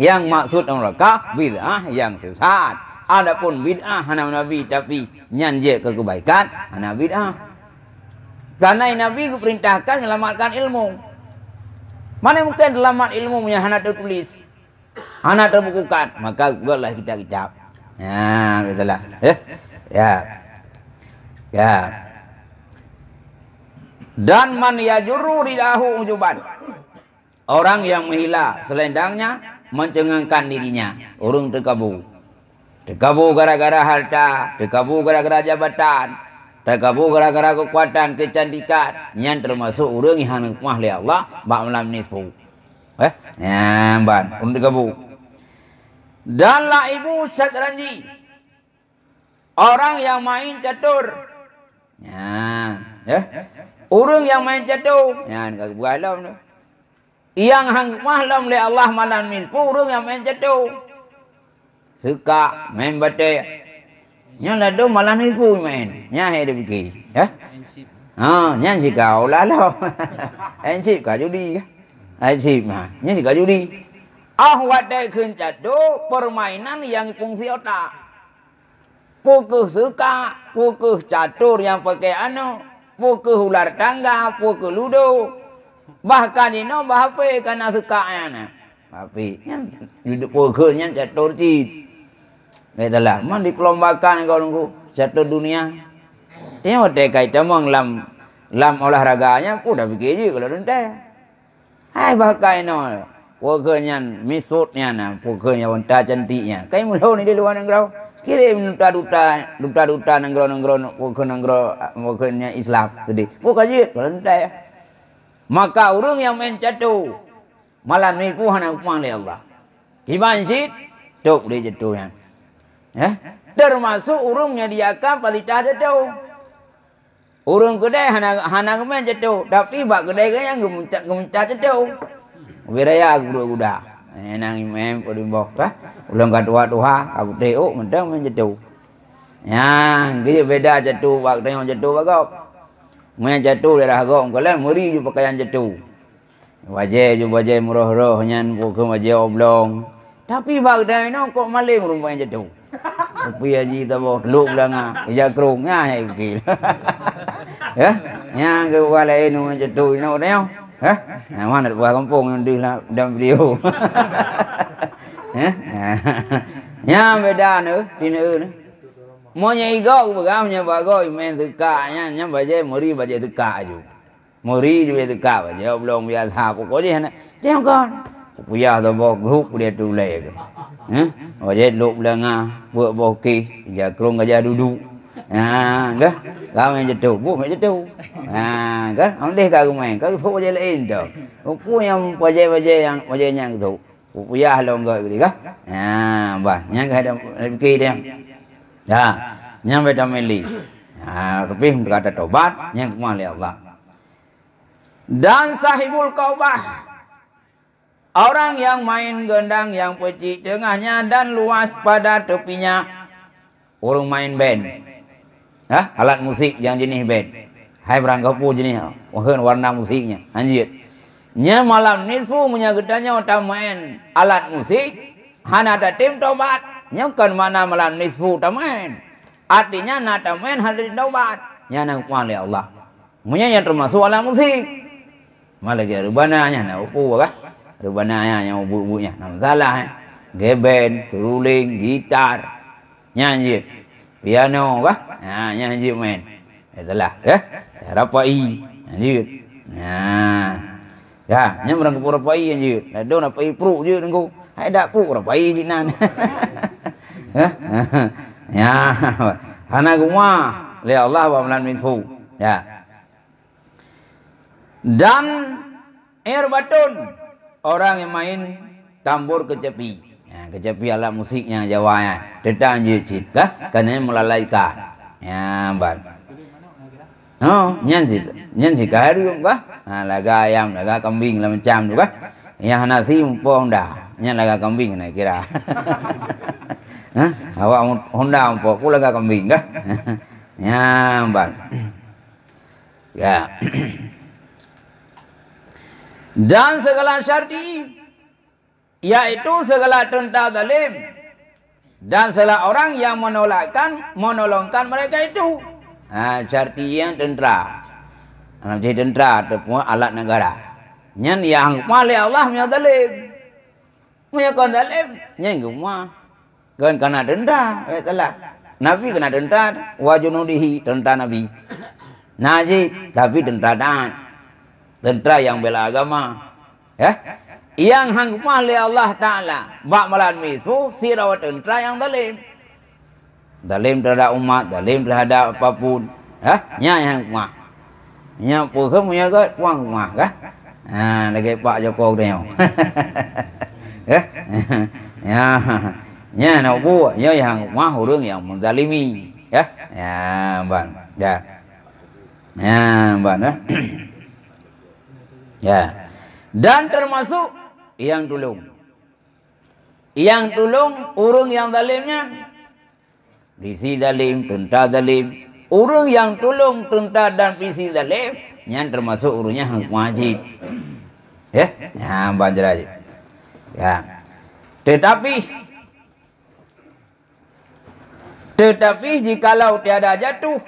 yang maksud roka bid'ah yang sesat, adapun bid'ah hana Nabi tapi nyanje kebaikan hana bid'ah, karena Nabi diperintahkan menyelamatkan ilmu. Mana mungkin selamat ilmu punya hana tertulis, hana terbukukan, maka buatlah kitab-kitab. Ya, betullah. Ya. Dan man yajurru ridahu ujuban. Orang yang menghila selendangnya mencengangkan dirinya. Orang terkabu. Terkabu gara-gara harta, terkabu gara-gara jabatan, terkabu gara-gara kekuatan, kecantikan. Yang termasuk orang yang hikmah oleh Allah bak malam nisfu. Ya, ban, untuk terkabu. Dan laibu syatranji. Orang yang main catur. Ya. Orang yang main catur. Ya, enggak bualam tu. Yang hikmah oleh Allah malam nisfu orang yang main catur. Suka main batik. Yang dah tu malam ni pun main. Yang ada pergi. Yang si kau lah lah. Yang kau judi. Yang si kau judi. Wadai kencad tu permainan yang fungsi otak. Pukul suka, pukul catur yang pakai pukul ular tangga, pukul ludo. Bahkan ini bahapa kerana suka tapi yang duduk pukulnya catur cid. Betullah, man diperlombakan kau nunggu satu dunia. Tengok dekai temang lam olahraganya, udah begini kalau nanti. Hai bakai no, pokoknya misutnya na, pokoknya wanita cantiknya. Kau mulu ni di luar negara, kirim duta negara, pokoknya Islam. Jadi, pokoknya kalau nanti. Maka orang yang main catur, malam ni pun hanya hukuman oleh Allah. Kiban sit, tok dia caturnya. Termasuk urung menyediakan palita jatuh. Urung kedai hana kemen jatuh. Tapi bak kedai kan yang gemencah jatuh. Wiraya kuda-kuda. Nang imam podimbok. Ulang katua-tua. Aku teuk mentang men jatuh. Ya, dia beda jatuh. Bak tengok jatuh bagok. Men jatuh dia dah agak. Kalau muri je pakaian jatuh. Wajah je wajah murah-murah. Nyan pukul wajah oblong. Tapi bak kedai no kok maling rumah jatuh. Rupi haji tabo luk belanga ija krungnya ya gil. Ya, yang ke walai nu jatuh no neo. Mana buah kampung yang di dalam video. Ya beda nữa, di nữa. Monya igo begamnya bago men tukanya nya baje muri baje tukak aju. Muri juga tukak baje belum biasa pokoknya dia kan. Puyah tabo grup dia tu leh. Baje luk belanga buat boki ja krung aja duduk. Ke kau yang jatuh, bu main jatuh. Ke ông đi kau main, kau thu baje lain tu. Pu yang baje yang bajenya tu. Puyah long goi gitu kah? Bah, yang ada pergi dia. Ya, yang beda meli. Lebih berkata tobat, yang kemali Allah. Dan sahibul kaubah. Orang yang main gendang yang peci tengahnya dan luas pada tepinya. Orang main band. Alat musik yang jenis band. Hai berang kapu jenis warna musiknya. Anjir. Nya malam nisfu menyagetanya utamain alat musik. Hana ada tim taubat. Nya kan mana malam nisfu utamain. Artinya nata main hadir taubat. Nya nang kuali Allah. Munya yang termasuk alat musik. Malah dia rubananya na upu kah? Rubananya yang ubu-ubunya. Nam salah Geben, seruling, gitar, nyanyi, piano kah? Nah, nyanyi main. Itulah, ya. Rapai, nyanyi. Nah, ya, nyamrang ke rapai nyanyi. Ada nak pai pro je nengku. Hai dak pro rapai jinan. Ya, hana guma li Allah wa malan minfu. Ya. Dan batun orang yang main tambur kecapi. Kecapi alat musiknya Jawa ya. Tetang jicit kah? Karena melalaikan. Ya, ban. Oh, nyanyi kaharium kah? Laga ayam, laga kambing lah macam tu kah? Yang nasi umpong dah. Yang laga kambing nak kira. Awak Honda umpong, aku laga kambing kah? Ya, ban. Ya. Dan segala syarti, yaitu segala tentang zalim dan segala orang yang menolongkan mereka itu. Syarti yang tentera. Jadi tentera itu alat negara. Yang malih Allah punya zalim. Punya kon zalim, yang semua. Kan kena tentera, telah. Nabi kena tentera, wajunudihi tentera Nabi. Najib tapi tentera dan tentera yang bela agama. Ya. Yang hangkumah oleh Allah Ta'ala bak malan misfu sirawat tentera yang zalim. Zalim terhadap umat, zalim terhadap apapun. Nya yang hangkumah. Nya pun punya ke kuang kumah kah? Lagi Pak Joko dia. Nya nak buat nya yang hangkumah orang yang menzalimi. Ya, ban. Ya. Ya, ban. Ya. Dan termasuk yang tolong orang yang zalimnya bisi zalim, tentera zalim. Orang yang tolong tentera dan bisi zalim yang termasuk urungnya hang wajib. Ya, banjar aja. Ya. Tetapi jikalau tiada jatuh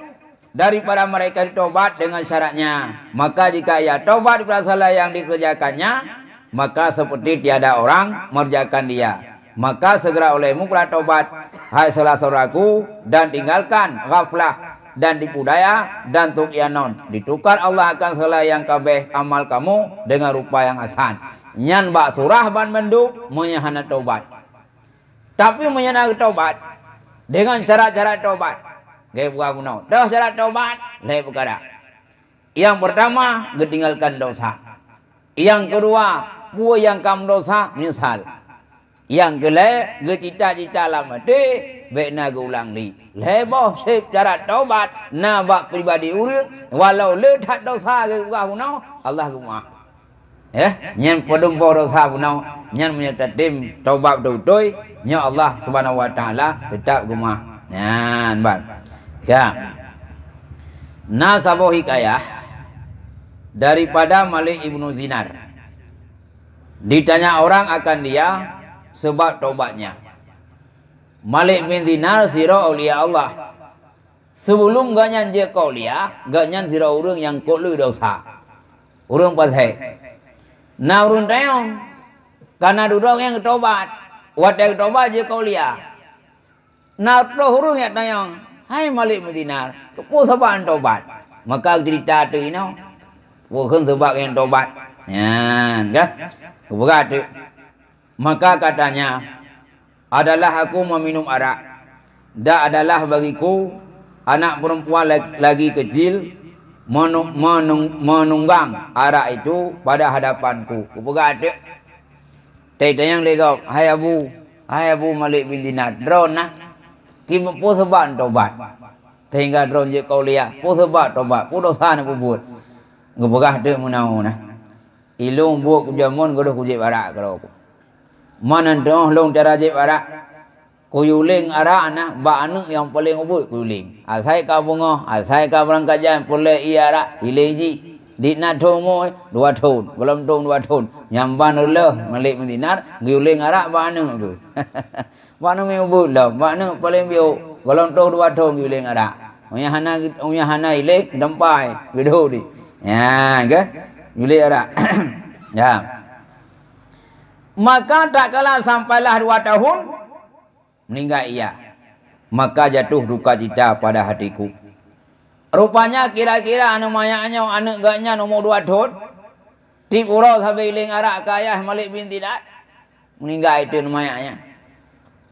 daripada mereka taubat dengan syaratnya, maka jika ia taubat daripada salah yang dikerjakannya, maka seperti tiada orang merjakan dia. Maka segera olehmu bertaubat, hai salah saudaraku, dan tinggalkan ghaflah dan dipudaya dan tuqyanon. Ditukar Allah akan segala yang kabeh amal kamu dengan rupa yang hasan. Nyan bak surah ban menduk menyahana taubat. Tapi menyahana taubat dengan syarat-syarat taubat. Gaya buka kuno. Dah syarat taubat, lain perkara. Yang pertama, tinggalkan dosa. Yang kedua, buat yang kamu dosa, misal. Yang kedua, cita-cita lama mati, baik nak ulang ni. Leboh sip syarat taubat, nak pribadi urut, walau letak dosa gaya buka kuno, Allah kumah. Nyan pedumpo dosa kuno, nyan menyertai tim taubat betul-betul, nyan Allah Subhanahu Wa Taala tetap kumah. Nyan ban. Ya. Nasabuh hikayah daripada Malik Ibnu Zinar. Ditanya orang akan dia sebab taubatnya. Malik bin Zinar sira aulia Allah. Sebelum ganyan je kaulia, ganyan sira urang yang kolu dosa. Urang pasai. Na urang tayong karena duduk yang taubat. Wadah taubat je kaulia. Na pro urang yang tayong hai Malik Medinar, kepo sebab taubat. Maka cerita tu ini, bukan sebab yang taubat. Ya, kan? Bukan tu. Maka katanya, adalah aku meminum arak. Dan adalah bagiku anak perempuan lagi kecil menunggang arak itu pada hadapanku. Bukan tu. Tanya yang legau, hai Abu Malik bin Dinar, drone nah. Kita pun sebab taubat. Sehingga drone je kau lihat. Pun sebab taubat. Pun dosa nak buat. Ngepegah dia menau nah. Ilung buat kujamun, godoh kujib barak kalau aku. Mana doh long cara jib barak. Kuyuling arak na ba anu yang paling ubut kuyuling. Asai ka bunga, asai ka berangkat jalan pulai iya arak ileji. Di na thomo 2 thon, belum thon 2 thon. Nyamban le malik Medinar, kuyuling arak ba anu tu. Ba anu me ubut lah, ba anu paling biu. Belum thon 2 thon kuyuling arak. Unya hana ilek dempai video di. Ya, ke? Kuyuling arak. Ya. Maka tak kala sampailah 2 tahun meninggal ia, maka jatuh duka cita pada hatiku. Rupanya kira-kira anu mayaknya anak gaknya nomor 2 tahun di pura sampai iling arak kaya Malik bin Dinar meninggal itu mayaknya.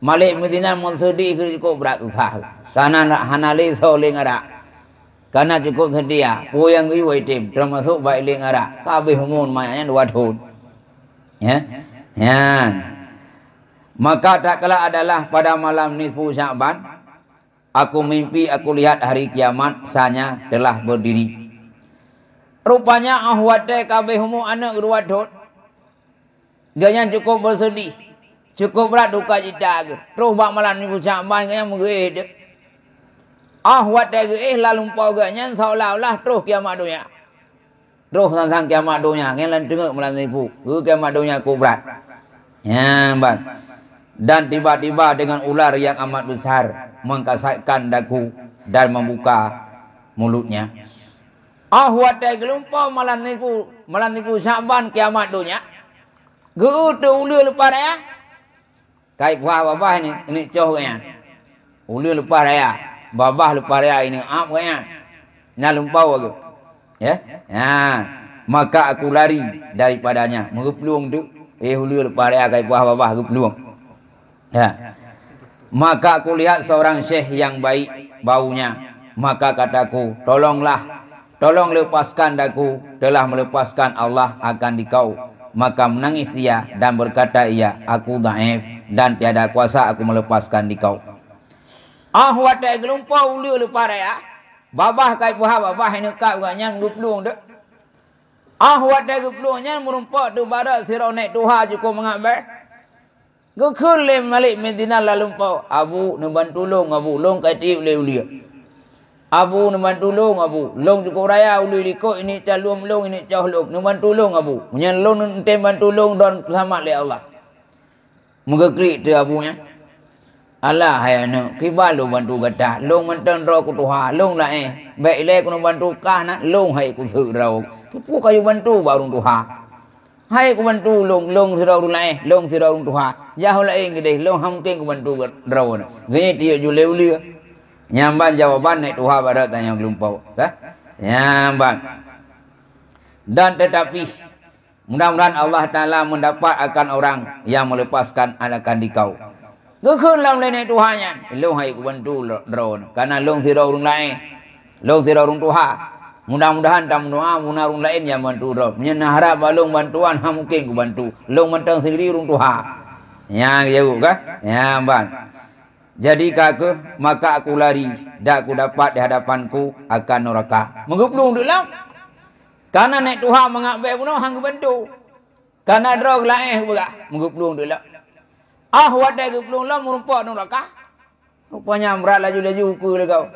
Malik bin Dinar sedih cukup berat usaha karena hanali soling arak, karena cukup sedia puyang iwai tim termasuk baik iling arak kabeh umur mayaknya 2 tahun. Ya, ya. Maka tak kala adalah pada malam nisfu Sya'ban, aku mimpi aku lihat hari kiamat sanya telah berdiri. Rupanya ahwate kabeh humu anak 2 tahun. Ganya cukup bersedih, cukup berat duka cita ke. Terus bak malam nisfu Sya'ban ganya menggeih dia. Ahwate geih lalu pau ganya seolah-olah terus kiamat dunia. Terus tentang kiamat dunia, ngelan tengok malam nisfu. Kiamat dunia ku berat. Ya, ban. Dan tiba-tiba dengan ular yang amat besar mengkasatkan dagu dan membuka mulutnya. Ahwate gelumpau malam niku Sya'ban kiamat dunia. Geutu ular lepas raya. Kai puah babah ini coh kan. Ular lepas raya, babah lepas raya ini ap kan. Nya lumpau ke. Ya. Ya, maka aku lari daripadanya, mengeplung tu. Ular lepas raya kai puah babah geplung. Ya. Maka aku lihat seorang syekh yang baik baunya. Maka kataku, tolonglah, tolong lepaskan daku, telah melepaskan Allah akan dikau. Maka menangis ia dan berkata ia, aku dhaif dan tiada kuasa aku melepaskan dikau. Ahwate gelumpau ulu lepas raya, babah kai puha babah ini kau ganyan guplung dek. Ahwate guplungnya merumpak tu barat sironek tuha cukup mengambil. Gukul le Malik Medina lalu pau abu nemban tulung abu long kai tiup le ulia. Abu nemban tulung abu long cukup raya uli liko ini calum long ini cah long nemban tulung abu. Munyan long nemban tulung dan selamat le Allah. Mengeklik tu abunya. Allah hai anu kibal lu bantu gadah long menten ro ku tuha long la baik le ku bantu kah na long hai ku su rau. Ku kayu bantu baru tuha. Hai ku bantu long sirau lain, long sirau tuha. Jauh lain gede, long hamking ku bantu rau na. Gini tiup jule uli. Nyamban jawaban naik tuha barat tanya gelumpau. Nyamban. Dan tetapi mudah-mudahan Allah Ta'ala mendapat akan orang yang melepaskan akan dikau. Gekun lam lain naik tuhanya. Long hai ku bantu rau na. Karena long sirau lain, long sirau tuha. Mudah-mudahan tam doa munarung lain yang bantu roh. Menyenah harap balung bantuan ha mungkin ku bantu. Long mentang sendiri rung tuha. Yang jauh kah? Ya ban. Jadi kaku maka aku lari dak aku dapat di hadapanku akan neraka. Menguplung dalam. Karena naik tuha mengambil puno hang ku bantu. Karena drog lain berak menguplung dalam. Wate guplung lam merumpak neraka. Rupanya berat laju-laju ku le kau.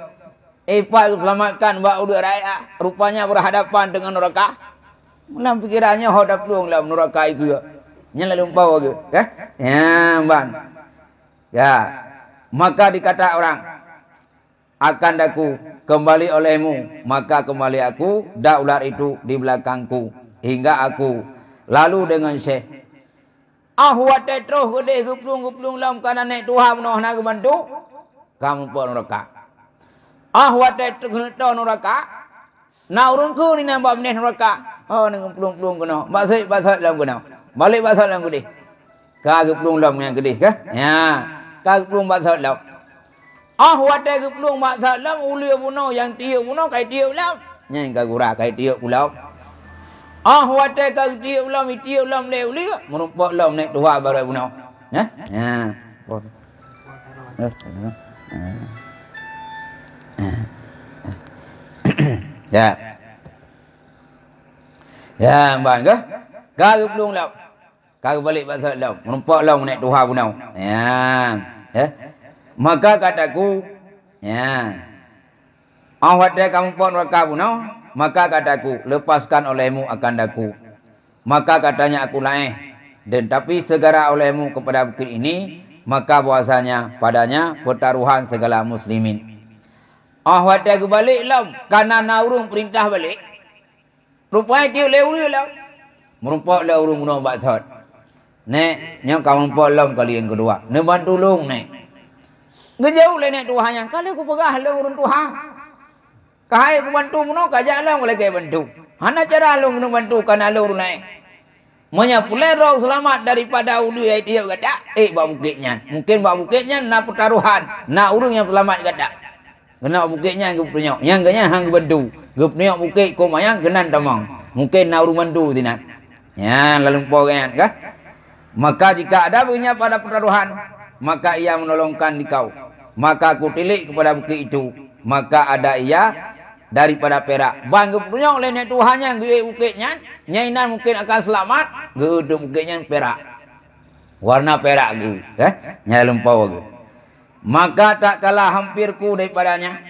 Pak selamatkan bak udah raya. Rupanya berhadapan dengan neraka. Dalam pikirannya hodap luang dalam neraka itu. Nyala lumpau ke? Ya, ban. Ya. Maka dikata orang, akan daku kembali olehmu. Maka kembali aku, dak ular itu di belakangku. Hingga aku lalu dengan syekh. Wate terus gede guplung lam karena naik Tuhan nak bantu. Kamu pun neraka. Wate tergenetau neraka. Na urungku ni nampak benih neraka. Oh, ni pelung-pelung kena. Basat dalam kena. Balik basat dalam gede. Kagak pelung dalam yang gede ke? Ya. Kagak pelung basat dalam. Wate pelung basat dalam. Ulia puno yang tiup puno kai tiup dalam. Yang kagura kai tiup pulau. Wate kagak tiup dalam le ulia. Merumpak dalam naik tuha barai puno. Ya. Ya. Ya. Ya, bang ke? Kagak belum lau. Kagak balik pasal lau. Merumpak lau naik tuha punau. Ya. Ya. Maka kataku, ya. Awat kamu pun rakabu no, maka kataku, lepaskan olehmu akan daku. Maka katanya aku lain, dan tapi segera olehmu kepada bukit ini, maka bahasanya padanya pertaruhan segala muslimin. Awat aku balik lam, karena naurung perintah balik. Rupanya dia lewat lam, merumpak le urung guna baksat. Nek, nyam kamu pun lam kali yang kedua. Ne bantu long nek. Ngejauh le nek Tuhan yang kali aku pegah le urung Tuhan. Kahai aku bantu muno kajak lang boleh kaya bantu. Hana cara long guna bantu kana le urung naik. Monya pula roh selamat daripada ulu yang dia kata, bak bukitnya. Mungkin bak bukitnya na pertaruhan, na urung yang selamat kata. Kena bukitnya ke punya. Yang kanya hang bantu. Ke punya bukit ko mayang kenan tamang. Mungkin na urung bantu tinat. Ya, lalu pokan kah? Maka jika ada punya pada pertaruhan, maka ia menolongkan di kau. Maka aku tilik kepada bukit itu. Maka ada ia daripada perak. Bang punya oleh nek Tuhan yang gue bukitnya, nyainan mungkin akan selamat. Gue bukitnya perak. Warna perak gue, nyai lempau gue. Maka tak kalah hampirku daripadanya.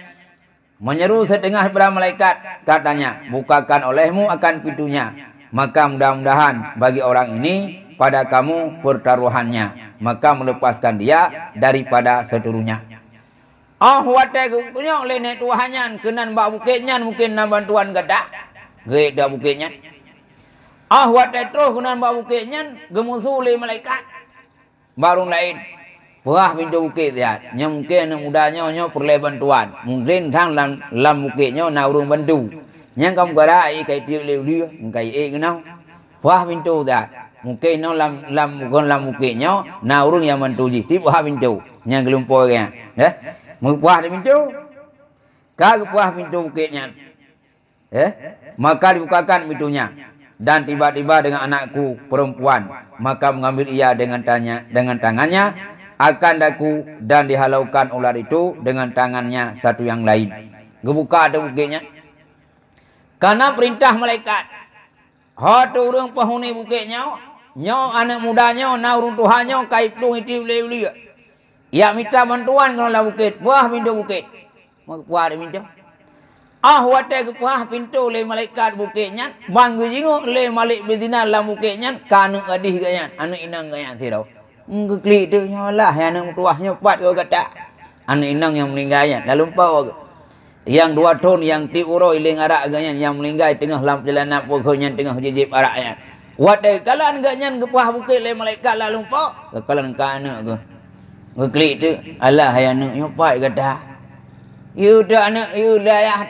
Menyeru setengah daripada malaikat, katanya, bukakan olehmu akan pintunya. Maka mudah-mudahan bagi orang ini pada kamu pertaruhannya. Maka melepaskan dia daripada seterunya. Watai punya oleh nek Tuhannya kenan bak bukitnya mungkin na bantuan gadak. Gek dah bukitnya. Watai terus kenan bak bukitnya gemusuh oleh malaikat. Baru lain. Wah pintu bukit dia. Nya mungkin mudahnya nyo perlu bantuan. Mungkin thang lam bukitnya na urung bantu. Nya kamu gara kai tiup leu dia, kai kenau. Wah pintu dia. Mungkin no lam bukitnya na urung yang bantu ji. Ti wah pintu. Nya gelumpo kan. Ya. Puah di pintu. Kagak puah pintu bukitnya. Maka dibukakan pintunya. Dan tiba-tiba dengan anakku perempuan. Maka mengambil ia dengan tangannya. Akan daku dan dihalaukan ular itu dengan tangannya satu yang lain. Gebuka ada bukitnya. Karena perintah malaikat. Hatu urang penghuni bukitnya. Nyo anak mudanya. Na urung Tuhannya. Kaiplung itu boleh. Ya minta bantuan kalau lah bukit. Puah pintu bukit. Puah ada pintu. Watai ke puah pintu oleh malaikat bukitnya. Banggu jinguk oleh malik bedina lah bukitnya. Kanu adih ganyan. Anu inang ganyan tirau. Ngeklik tu nyolah. Yang anak tuahnya pat kau kata. Anu inang yang meninggalnya. Dah lumpau. Yang 2 ton yang tip uro iling arak ganyan. Yang meninggal tengah lam jalanan pokoknya tengah jijib araknya. Watai kalan ganyan ke puah bukit oleh malaikat lah lumpau. Kalan kanu ke. Ngeklik tu, alah yang nyopat kata. You dah anak, you dah ayah.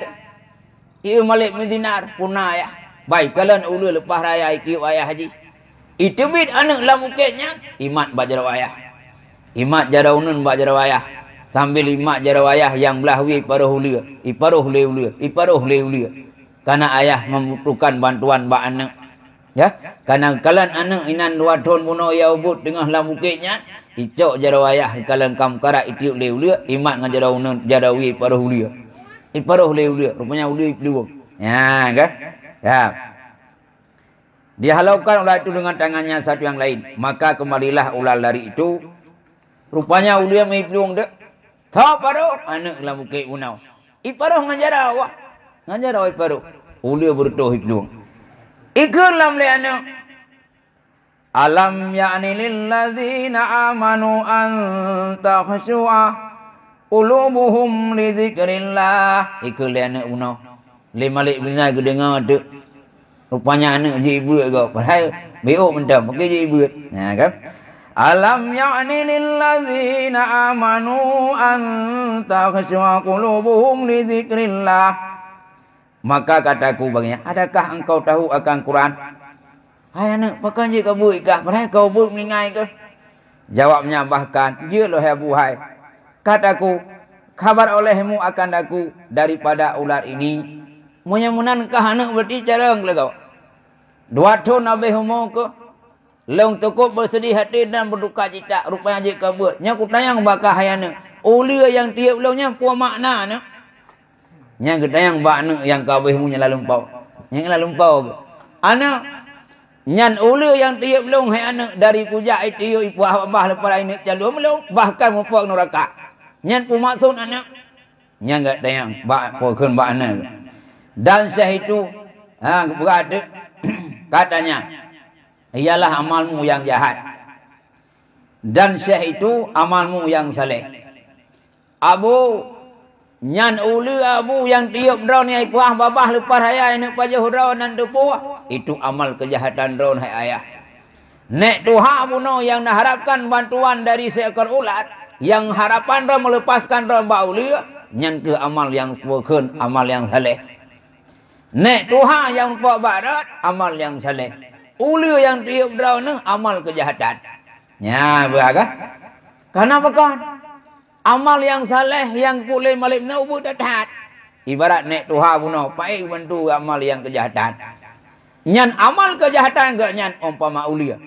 You malik Medinar, punah ayah. Baik, kalian ulu lepas raya ikut ayah haji. Itu bit anak lah bukitnya. Imat bajarau ayah. Imat jarau nun bajarau ayah. Sambil imat jarau ayah yang belah wi paruh ulia. Iparuh ulia. Karena ayah membutuhkan bantuan bak anak. Ya, karena kalian anak inan 2 ton bunuh ya ubut tengah lah bukitnya. Icok jarau ayah kalian kam karak itiup leulia imat ngan jarau wi paruh ulia. Iparuh leulia rupanya ulia peluang. Ya kan? Ya. Dihalaukan ular itu dengan tangannya satu yang lain. Maka kembalilah ular lari itu. Rupanya ulia mai peluang dak. Tha paruh anak lah bukit bunau. Iparuh ngan jarau. Ngan jarau iparuh. Ulia bertuh peluang. Ikut lam le anak. Alam ya'ni lilladzina amanu an takhshu'a qulubuhum li dzikrillah. Ikut le anak uno. Le malik bina ke dengar tu. Rupanya anak je ibu ke. Padahal beok mentam pakai je ibu. Nah kan? Alam ya'ni lilladzina amanu an takhshu'a qulubuhum li dzikrillah. Maka kataku baginya, adakah engkau tahu akan Quran? Hai anak, pakai je kau buat kah? Padahal kau buat meningai ke? Jawabnya bahkan, je loh buhai. Kataku, kabar olehmu akan aku daripada ular ini. Menyamunankah anak berarti cara engkau? 2 ton habis umur ke? Leung cukup bersedih hati dan berduka cita. Rupanya je kau buat. Nya ku tayang bakal hai anak. Ulia yang tiap leungnya puas makna anak. Nya ku tayang bak anak yang kau habis punya lalu pau. Yang lalu pau ke? Anak Nyan ulu yang tiup long hai anak dari kujak itu ibu abah lepas ini calon melong bahkan mupok neraka. Nyan pumaksud anak. Nyan enggak tayang bak pokon bak anak. Dan syah itu berada katanya ialah amalmu yang jahat. Dan syah itu amalmu yang saleh. Abu nyan ulu abu yang tiup drone ai puah babah lepas raya ini paja hurau nan depuah itu amal kejahatan drone hai ayah. Nek tuha buno yang harapkan bantuan dari seekor ulat yang harapan ro melepaskan ro ba ulu nyan ke amal yang bukan amal yang saleh. Nek tuha yang pak barat amal yang saleh. Ulu yang tiup drone amal kejahatan. Nya beragak. Kenapa kan? Amal yang saleh yang boleh malik na ubud datat. Ibarat nek tuha buno pai bantu amal yang kejahatan. Nyan amal kejahatan gak nyan umpama ulia.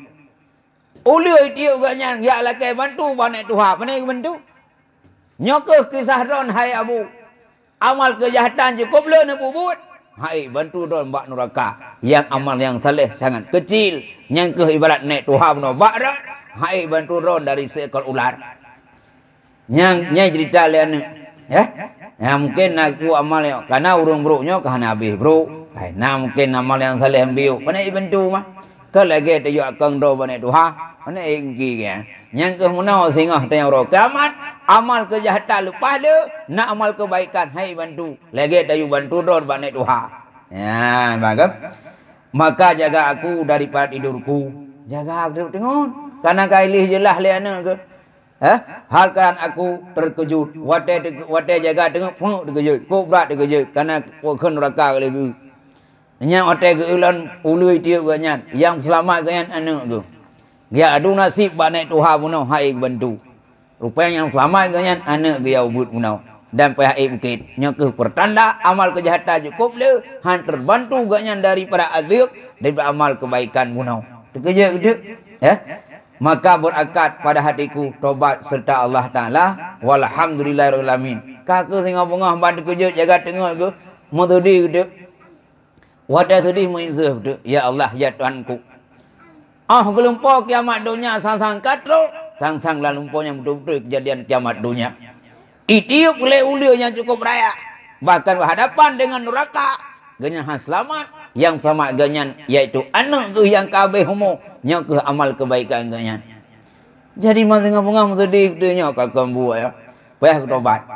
Ulia itu gak nyan ya lakai bantu ba nek tuha pane bantu. Nyokeh kisah don hai abu. Amal kejahatan cukup le na ubud. Hai bantu don bak neraka. Yang amal yang saleh sangat kecil. Nyan ke ibarat nek tuha buno barat. Hai bantu don dari seekor ular. Yang cerita lian ya mungkin aku amal yang karena urung broknya kahana habis bro nah mungkin amal yang saleh ambil mana bantu mah ke lagi tu akan do bane tuha mana ingki kan yang ke munau singah tayang ro kiamat amal kejahatan lupa le nak amal kebaikan hai bantu lagi tu bantu do bane tuha ya bagap maka jaga aku daripada tidurku jaga aku tengok karena kailih jelah lian ke halkan aku terkejut wate jaga tengok pun terkejut ko berat terkejut karena kon neraka lagi nya wate ke ulan ului tiup ganyan yang selamat ganyan anak tu dia adu nasib ba naik tuha puno hai bantu rupanya yang selamat ganyan anak dia ubud puno dan pihak bukit nya ke pertanda amal kejahatan cukup le han terbantu ganyan daripada azab daripada amal kebaikan puno terkejut gede maka berakad pada hatiku tobat serta Allah Ta'ala walhamdulillahirabbil alamin kakak singa pengah bantu kerja jaga tengok ke mutudi gede wadah sedih mengizah gede ya Allah ya Tuhanku gelumpo kiamat dunia sang-sang katro sang-sang lah lumponya betul-betul kejadian kiamat dunia itiup oleh ulia yang cukup raya bahkan berhadapan dengan neraka ganyan selamat yang selamat ganyan yaitu anak ke yang kabeh homo nya ke amal kebaikan ganyan jadi masing ngapung sedih tu nya kakam buat ya payah tobat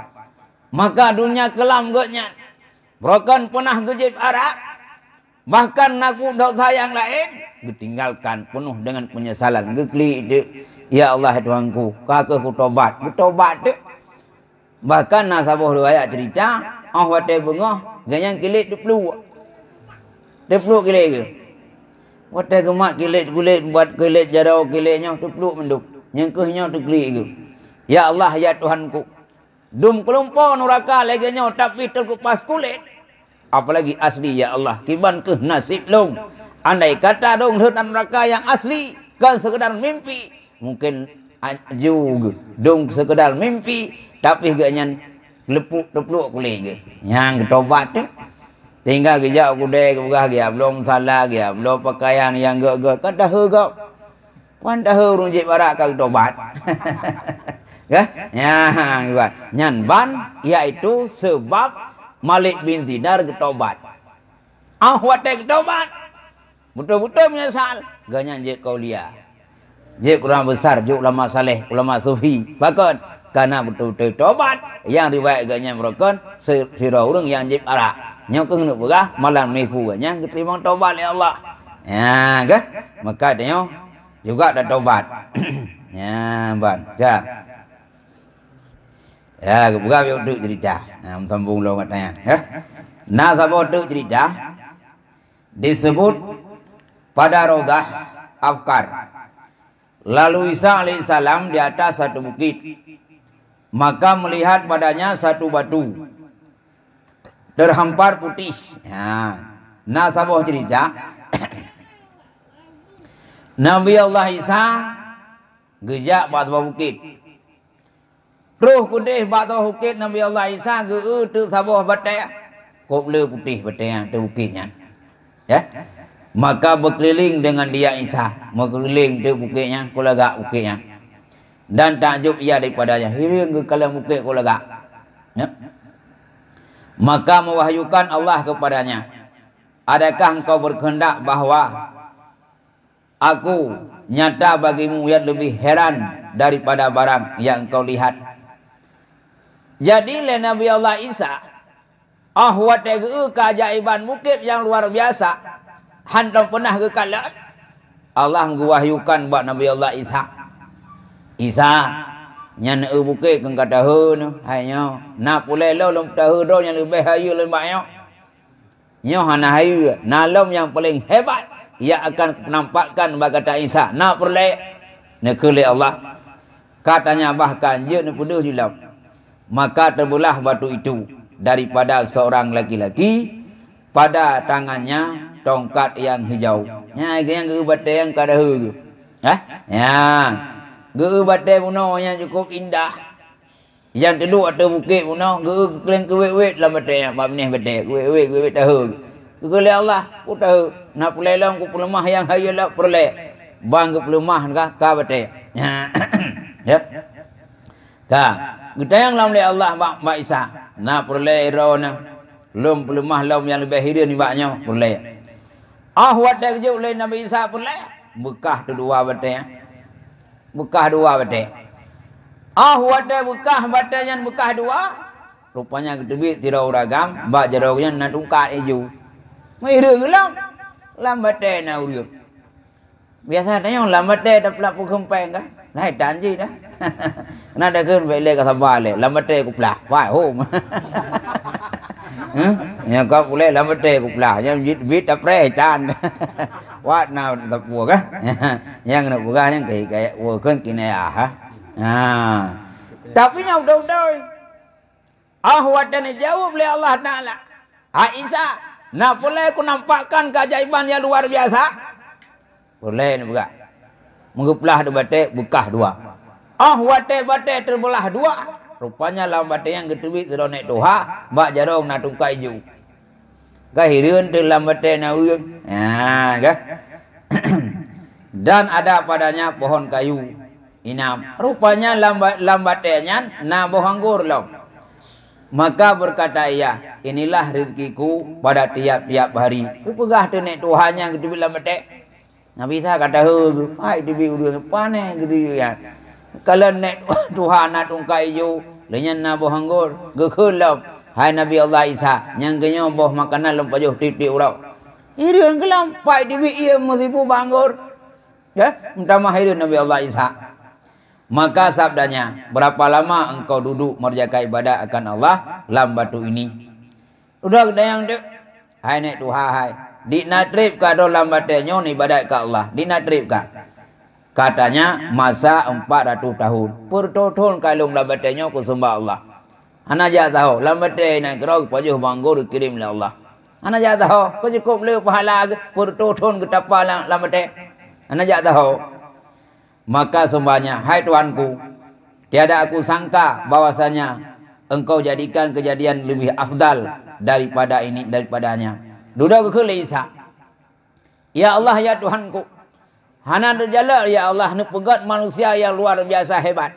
maka dunia kelam ganyan broken pernah gejib arak bahkan aku dosa yang lain ditinggalkan penuh dengan penyesalan gekli de ya Allah Tuhanku kakak ku tobat tu bahkan nasabuh riwayat cerita wate bengah ganyan kilit dipelu Depluk kilit ke? Watai kemak kilit kulit buat kilit jarau kilitnya depluk menduk. Nyengkehnya terkelik ke? Ya Allah ya Tuhanku. Dum kelumpur neraka leganya tapi terkupas kulit. Apalagi asli ya Allah. Kiban ke nasib long. Andai kata dong hutan neraka yang asli kan sekedar mimpi. Mungkin juga dong sekedar mimpi tapi ganyan lepuk depluk kulit ke? Yang tobat tu. Tinggal kerja kudai kebegah dia belum salah dia belum pakaian yang gak kan dah kau kan dah runjik barak kau tobat ya nyan ban iaitu sebab Malik bin Dinar ketobat watek ketobat betul-betul menyesal ganyan je kau lihat je kurang besar je ulama saleh ulama sufi bahkan karena betul-betul tobat yang riwayat ganyan merupakan sirah urang yang jib arak nyokeng nak berah malam ni puganya terima taubat oleh Allah ya ke maka dia juga dah taubat ya ban ya berah yo tu cerita sambung lo katanya ya nah sabo tu cerita disebut pada Raudah Afkar lalu Isa alaihissalam di atas satu bukit maka melihat padanya satu batu terhampar putih. Nah sabuh cerita Nabi Allah Isa gejak batu bukit. Ruh kudih batu bukit Nabi Allah Isa tu sabuh batai. Kop le putih batai tu bukitnya. Ya. Maka berkeliling dengan dia Isa, berkeliling di bukitnya, kulagak bukitnya. Dan takjub ia daripadanya, hirin ke kalam bukit kulagak. Ya. Maka mewahyukan Allah kepadanya, adakah engkau berkehendak bahawa aku nyata bagimu yang lebih heran daripada barang yang engkau lihat? Jadi Nabi Allah Isa ahwat keajaiban bukit yang luar biasa. Hantam pernah ke kalah Allah mengahyukan buat Nabi Allah Isa. Isa nyan bukit keng kata nu hanya na pulai lo lom tahu do yang lebih hayu lembaknya. Nyo hana hayu nalom yang paling hebat ia akan menampakkan kata Isa na pulai ne kele Allah. Katanya bahkan je ne puduh julam. Maka terbelah batu itu daripada seorang laki-laki, pada tangannya tongkat yang hijau. Ya, yang geubate yang kada hu. Ya. Geubate puno yang cukup indah. Yang tedu ada bukit puno, geu keleng kewet-wet lam bate yang bab ni bate, kewet-wet tahu. Kele Allah, ku tahu. Nak pulai long ku pelemah yang hayu lah perle. Bang ke pelemah ka bate. Ya. Ka, kita yang lam le Allah Mak Isa. Nak perle irona. Lom pelemah lom yang lebih hidup ni baknya perle. Ahwat dah kerja oleh Nabi Isa perle. Bekah tu dua bate. Bekah dua bate. Ahwat dah bekah bate yang bekah dua. Rupanya ketebik tirau ragam, bak jaraunya nak tungkat hijau. Mai hidup lam. Lam bate na uriut. Biasa tanya lam bate dah pelak pukempeng kah? Nai tanji dah. Nak dah keun baik le ka sabar le. Lam bate ku pelak. Wai hom. Yang kau boleh lama teh ku pelah, yang bit apre tan, wat nào tập buộc á, yang nak buka yang kayak worken kini ha, tapi nhau đâu đâu, ahwat dan jawab oleh Allah Taala, Aisyah, nak boleh ku nampakkan keajaiban yang luar biasa, boleh ni buka, menguplah dua bate, bukah dua, ahwat bate terbelah dua. Rupanya lam bate yang ketubik terus naik doha, bak jarong nak tungkai ju. Kahirun tu lam bate na uyun. Dan ada padanya pohon kayu inam. Rupanya lam bate nyan na bohanggur lam. Maka berkata ia, inilah rezekiku pada tiap-tiap hari. Ku pegah tu naik dohanya ketubik lam bate. Nabi Isa kata hu, ai tibi urang pane gede ya. Kalau naik Tuhan nak tungkai ju, lenyan na boh anggur, gekelam. Hai Nabi Allah Isa, yang kenyo boh makanan lempajuh tipi urau. Irian kelam, pai tibi ia musibu banggur. Ya, minta mahir Nabi Allah Isa. Maka sabdanya, berapa lama engkau duduk merjaga ibadah akan Allah lam batu ini? Udah yang dek, hai naik Tuhan hai. Di natrib ka do lam batenya ibadah ke Allah, di natrib ka. Katanya masa 400 tahun. Pertoton kalung lambatnya ku sembah Allah. Ana ja tahu lambatnya nak kerau pajuh banggur kirim oleh Allah. Ana ja tahu ko cukup le pahala pertoton ketapa lambatnya. Ana ja tahu. Maka sembahnya, hai Tuanku, tiada aku sangka bahwasanya engkau jadikan kejadian lebih afdal daripada ini daripadanya. Duduk ke Isa. Ya Allah ya Tuhanku. Hana terjala ya Allah ni pegat manusia yang luar biasa hebat.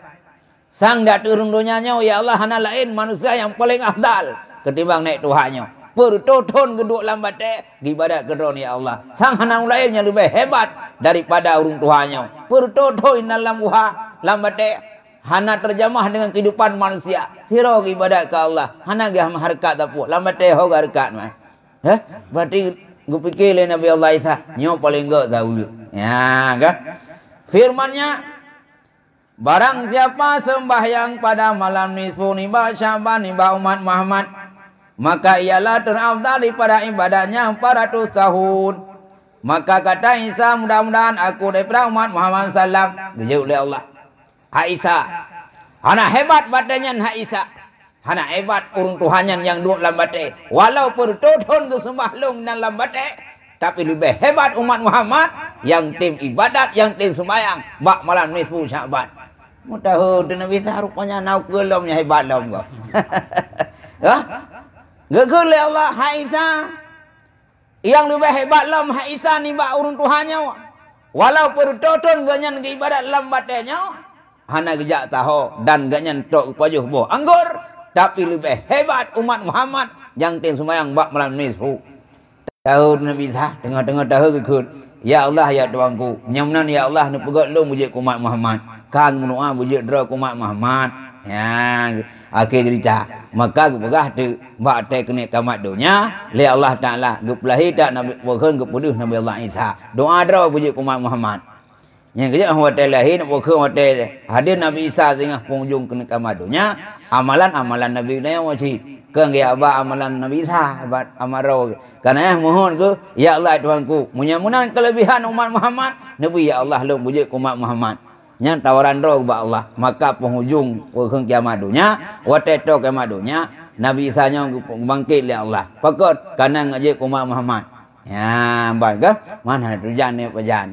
Sang dah turun dunianya ya Allah hana lain manusia yang paling afdal ketimbang naik Tuhannya. Pertoton geduk lambate ibadat kedon ya Allah. Sang hana lain yang lebih hebat daripada urung Tuhannya. Pertoton dalam uha lambate hana terjamah dengan kehidupan manusia. Siro ibadat ke Allah. Hana gah harkat tapu lambate ho harkat mah. Berarti gue pikir Nabi Allah Isa nyo paling gak tahu. Ya kan? Firman-Nya, barang siapa sembahyang pada malam nisfu nibah Syaban nibah umat Muhammad, maka ialah terafdal daripada ibadahnya 400 tahun. Maka kata Isa, mudah-mudahan aku daripada umat Muhammad sallam. Dijawab oleh Allah, Aisyah, anak hebat badannya Aisyah. Hana hebat urung Tuhannya yang duduk lambate. Walau pertoton ke sembah long dan lambate, tapi lebih hebat umat Muhammad yang tim ibadat, yang tim sembahyang bak malam nisfu Syaban. Mutahu dengan bisa rupanya nau kelomnya hebat lom kau. Ya? Gegel Allah Aisyah. Yang lebih hebat lam hak Isa ni bak urun Tuhannya. Walaupun toton ganyan ke ibadat lam batenya. Hana gejak tahu dan ganyan tok pajuh boh anggur. Tapi lebih hebat umat Muhammad yang ten semayang bak malam nisfu. Tahu Nabi Isa tengah-tengah tahu kekut. Ya Allah ya Tuanku, nyamnan ya Allah ni pegat lu mujik umat Muhammad. Kang menua mujik dra umat Muhammad. Ya, akhir cerita. Maka aku pegah tu bak te kene kamat dunia, li Allah Taala gepelahi tak Nabi bukan gepuduh Nabi Allah Isa. Doa dra mujik umat Muhammad. Yang kerja hotel lahir bukan hotel hadir Nabi Isa tengah penghujung kene kamat dunia, amalan-amalan Nabi ni wajib. Kang ya ba amalan Nabi Isa abad amaro karena mohon ke ya Allah Tuhanku menyamunan kelebihan umat Muhammad Nabi ya Allah lu puji umat Muhammad yang tawaran roh ba Allah maka penghujung ke kiamat dunia wateto kiamat dunia Nabi Isa nya bangkit ya Allah pakot karena ngaji umat Muhammad ya baik ke mana tujuan ni pejan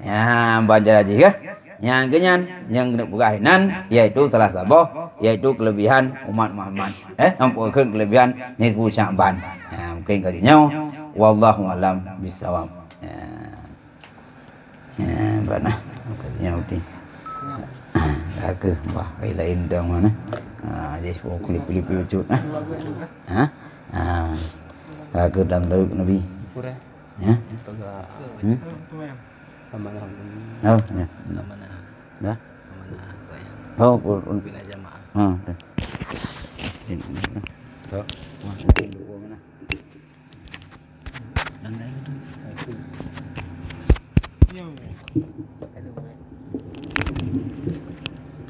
ya baca lagi ke yang kenyan yang kebukahinan yaitu salah satu yaitu kelebihan umat Muhammad nampak kelebihan nisbu Sya'ban mungkin kalinya wallahu alam bisawab bana kalinya uti ke wah lain dah mana jadi pilih wujud ke dalam daud Nabi ya amanah ya amanah dah oh pina jamaah so masukin dulu mana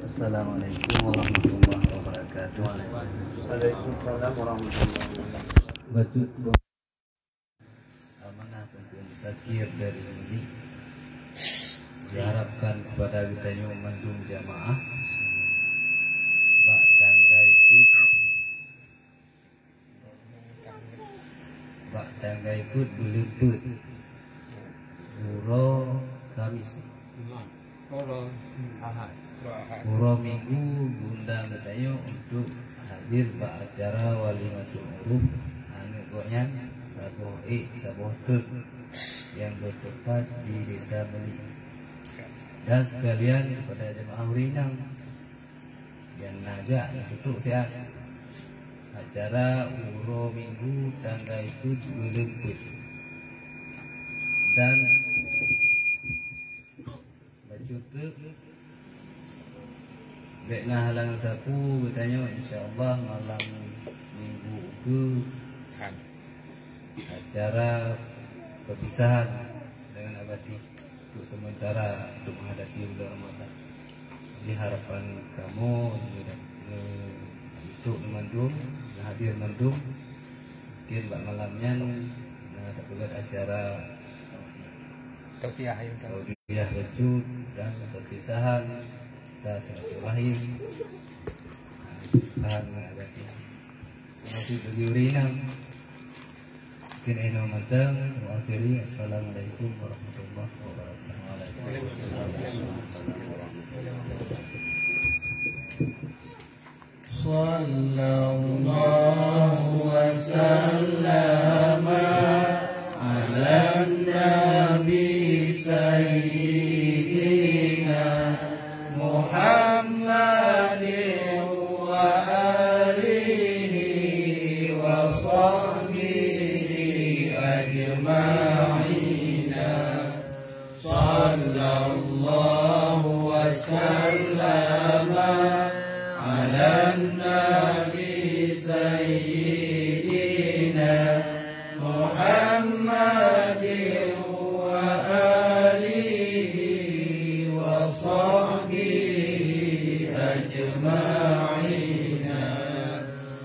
Assalamualaikum warahmatullahi wabarakatuh. Waalaikumsalam warahmatullahi wabarakatuh. Batut amanah untuk sakir dari ini diharapkan kepada kita yang mendung jamaah bak tangga ikut belutut uro Kamis uro Minggu gundang kita untuk hadir bak acara walimatul uruf ane goyan saboh tut yang bertempat di desa Beli. Dan sekalian kepada jemaah Urinang yang najak untuk siap acara Uro Minggu tangga itu berlemput dan baju truk bekna halang sapu bertanya insyaallah malam Minggu ke acara perpisahan dengan abadi untuk sementara untuk menghadapi bulan Ramadan. Jadi harapan kamu untuk mendung, hadir mendung, mungkin malamnya ada buat acara tausiah wujud dan perpisahan dan silaturahim. Tahan menghadapi. Masih bagi urinang. Mungkin ini Ramadan. Akhiri assalamualaikum warahmatullahi wabarakatuh. Sallallahu wasallam ala nabi sayyidina Muhammadin wa alihi wa sahbihi ajma'ina. Sallallahu wasallam ala nabi sayyidina Muhammadin wa alihi wa sahbihi ajma'ina.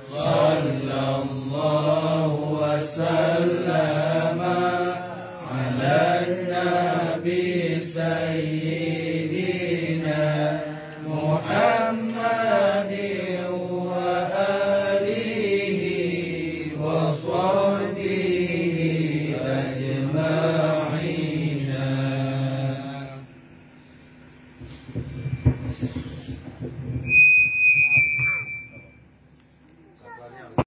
Sallallahu wasallam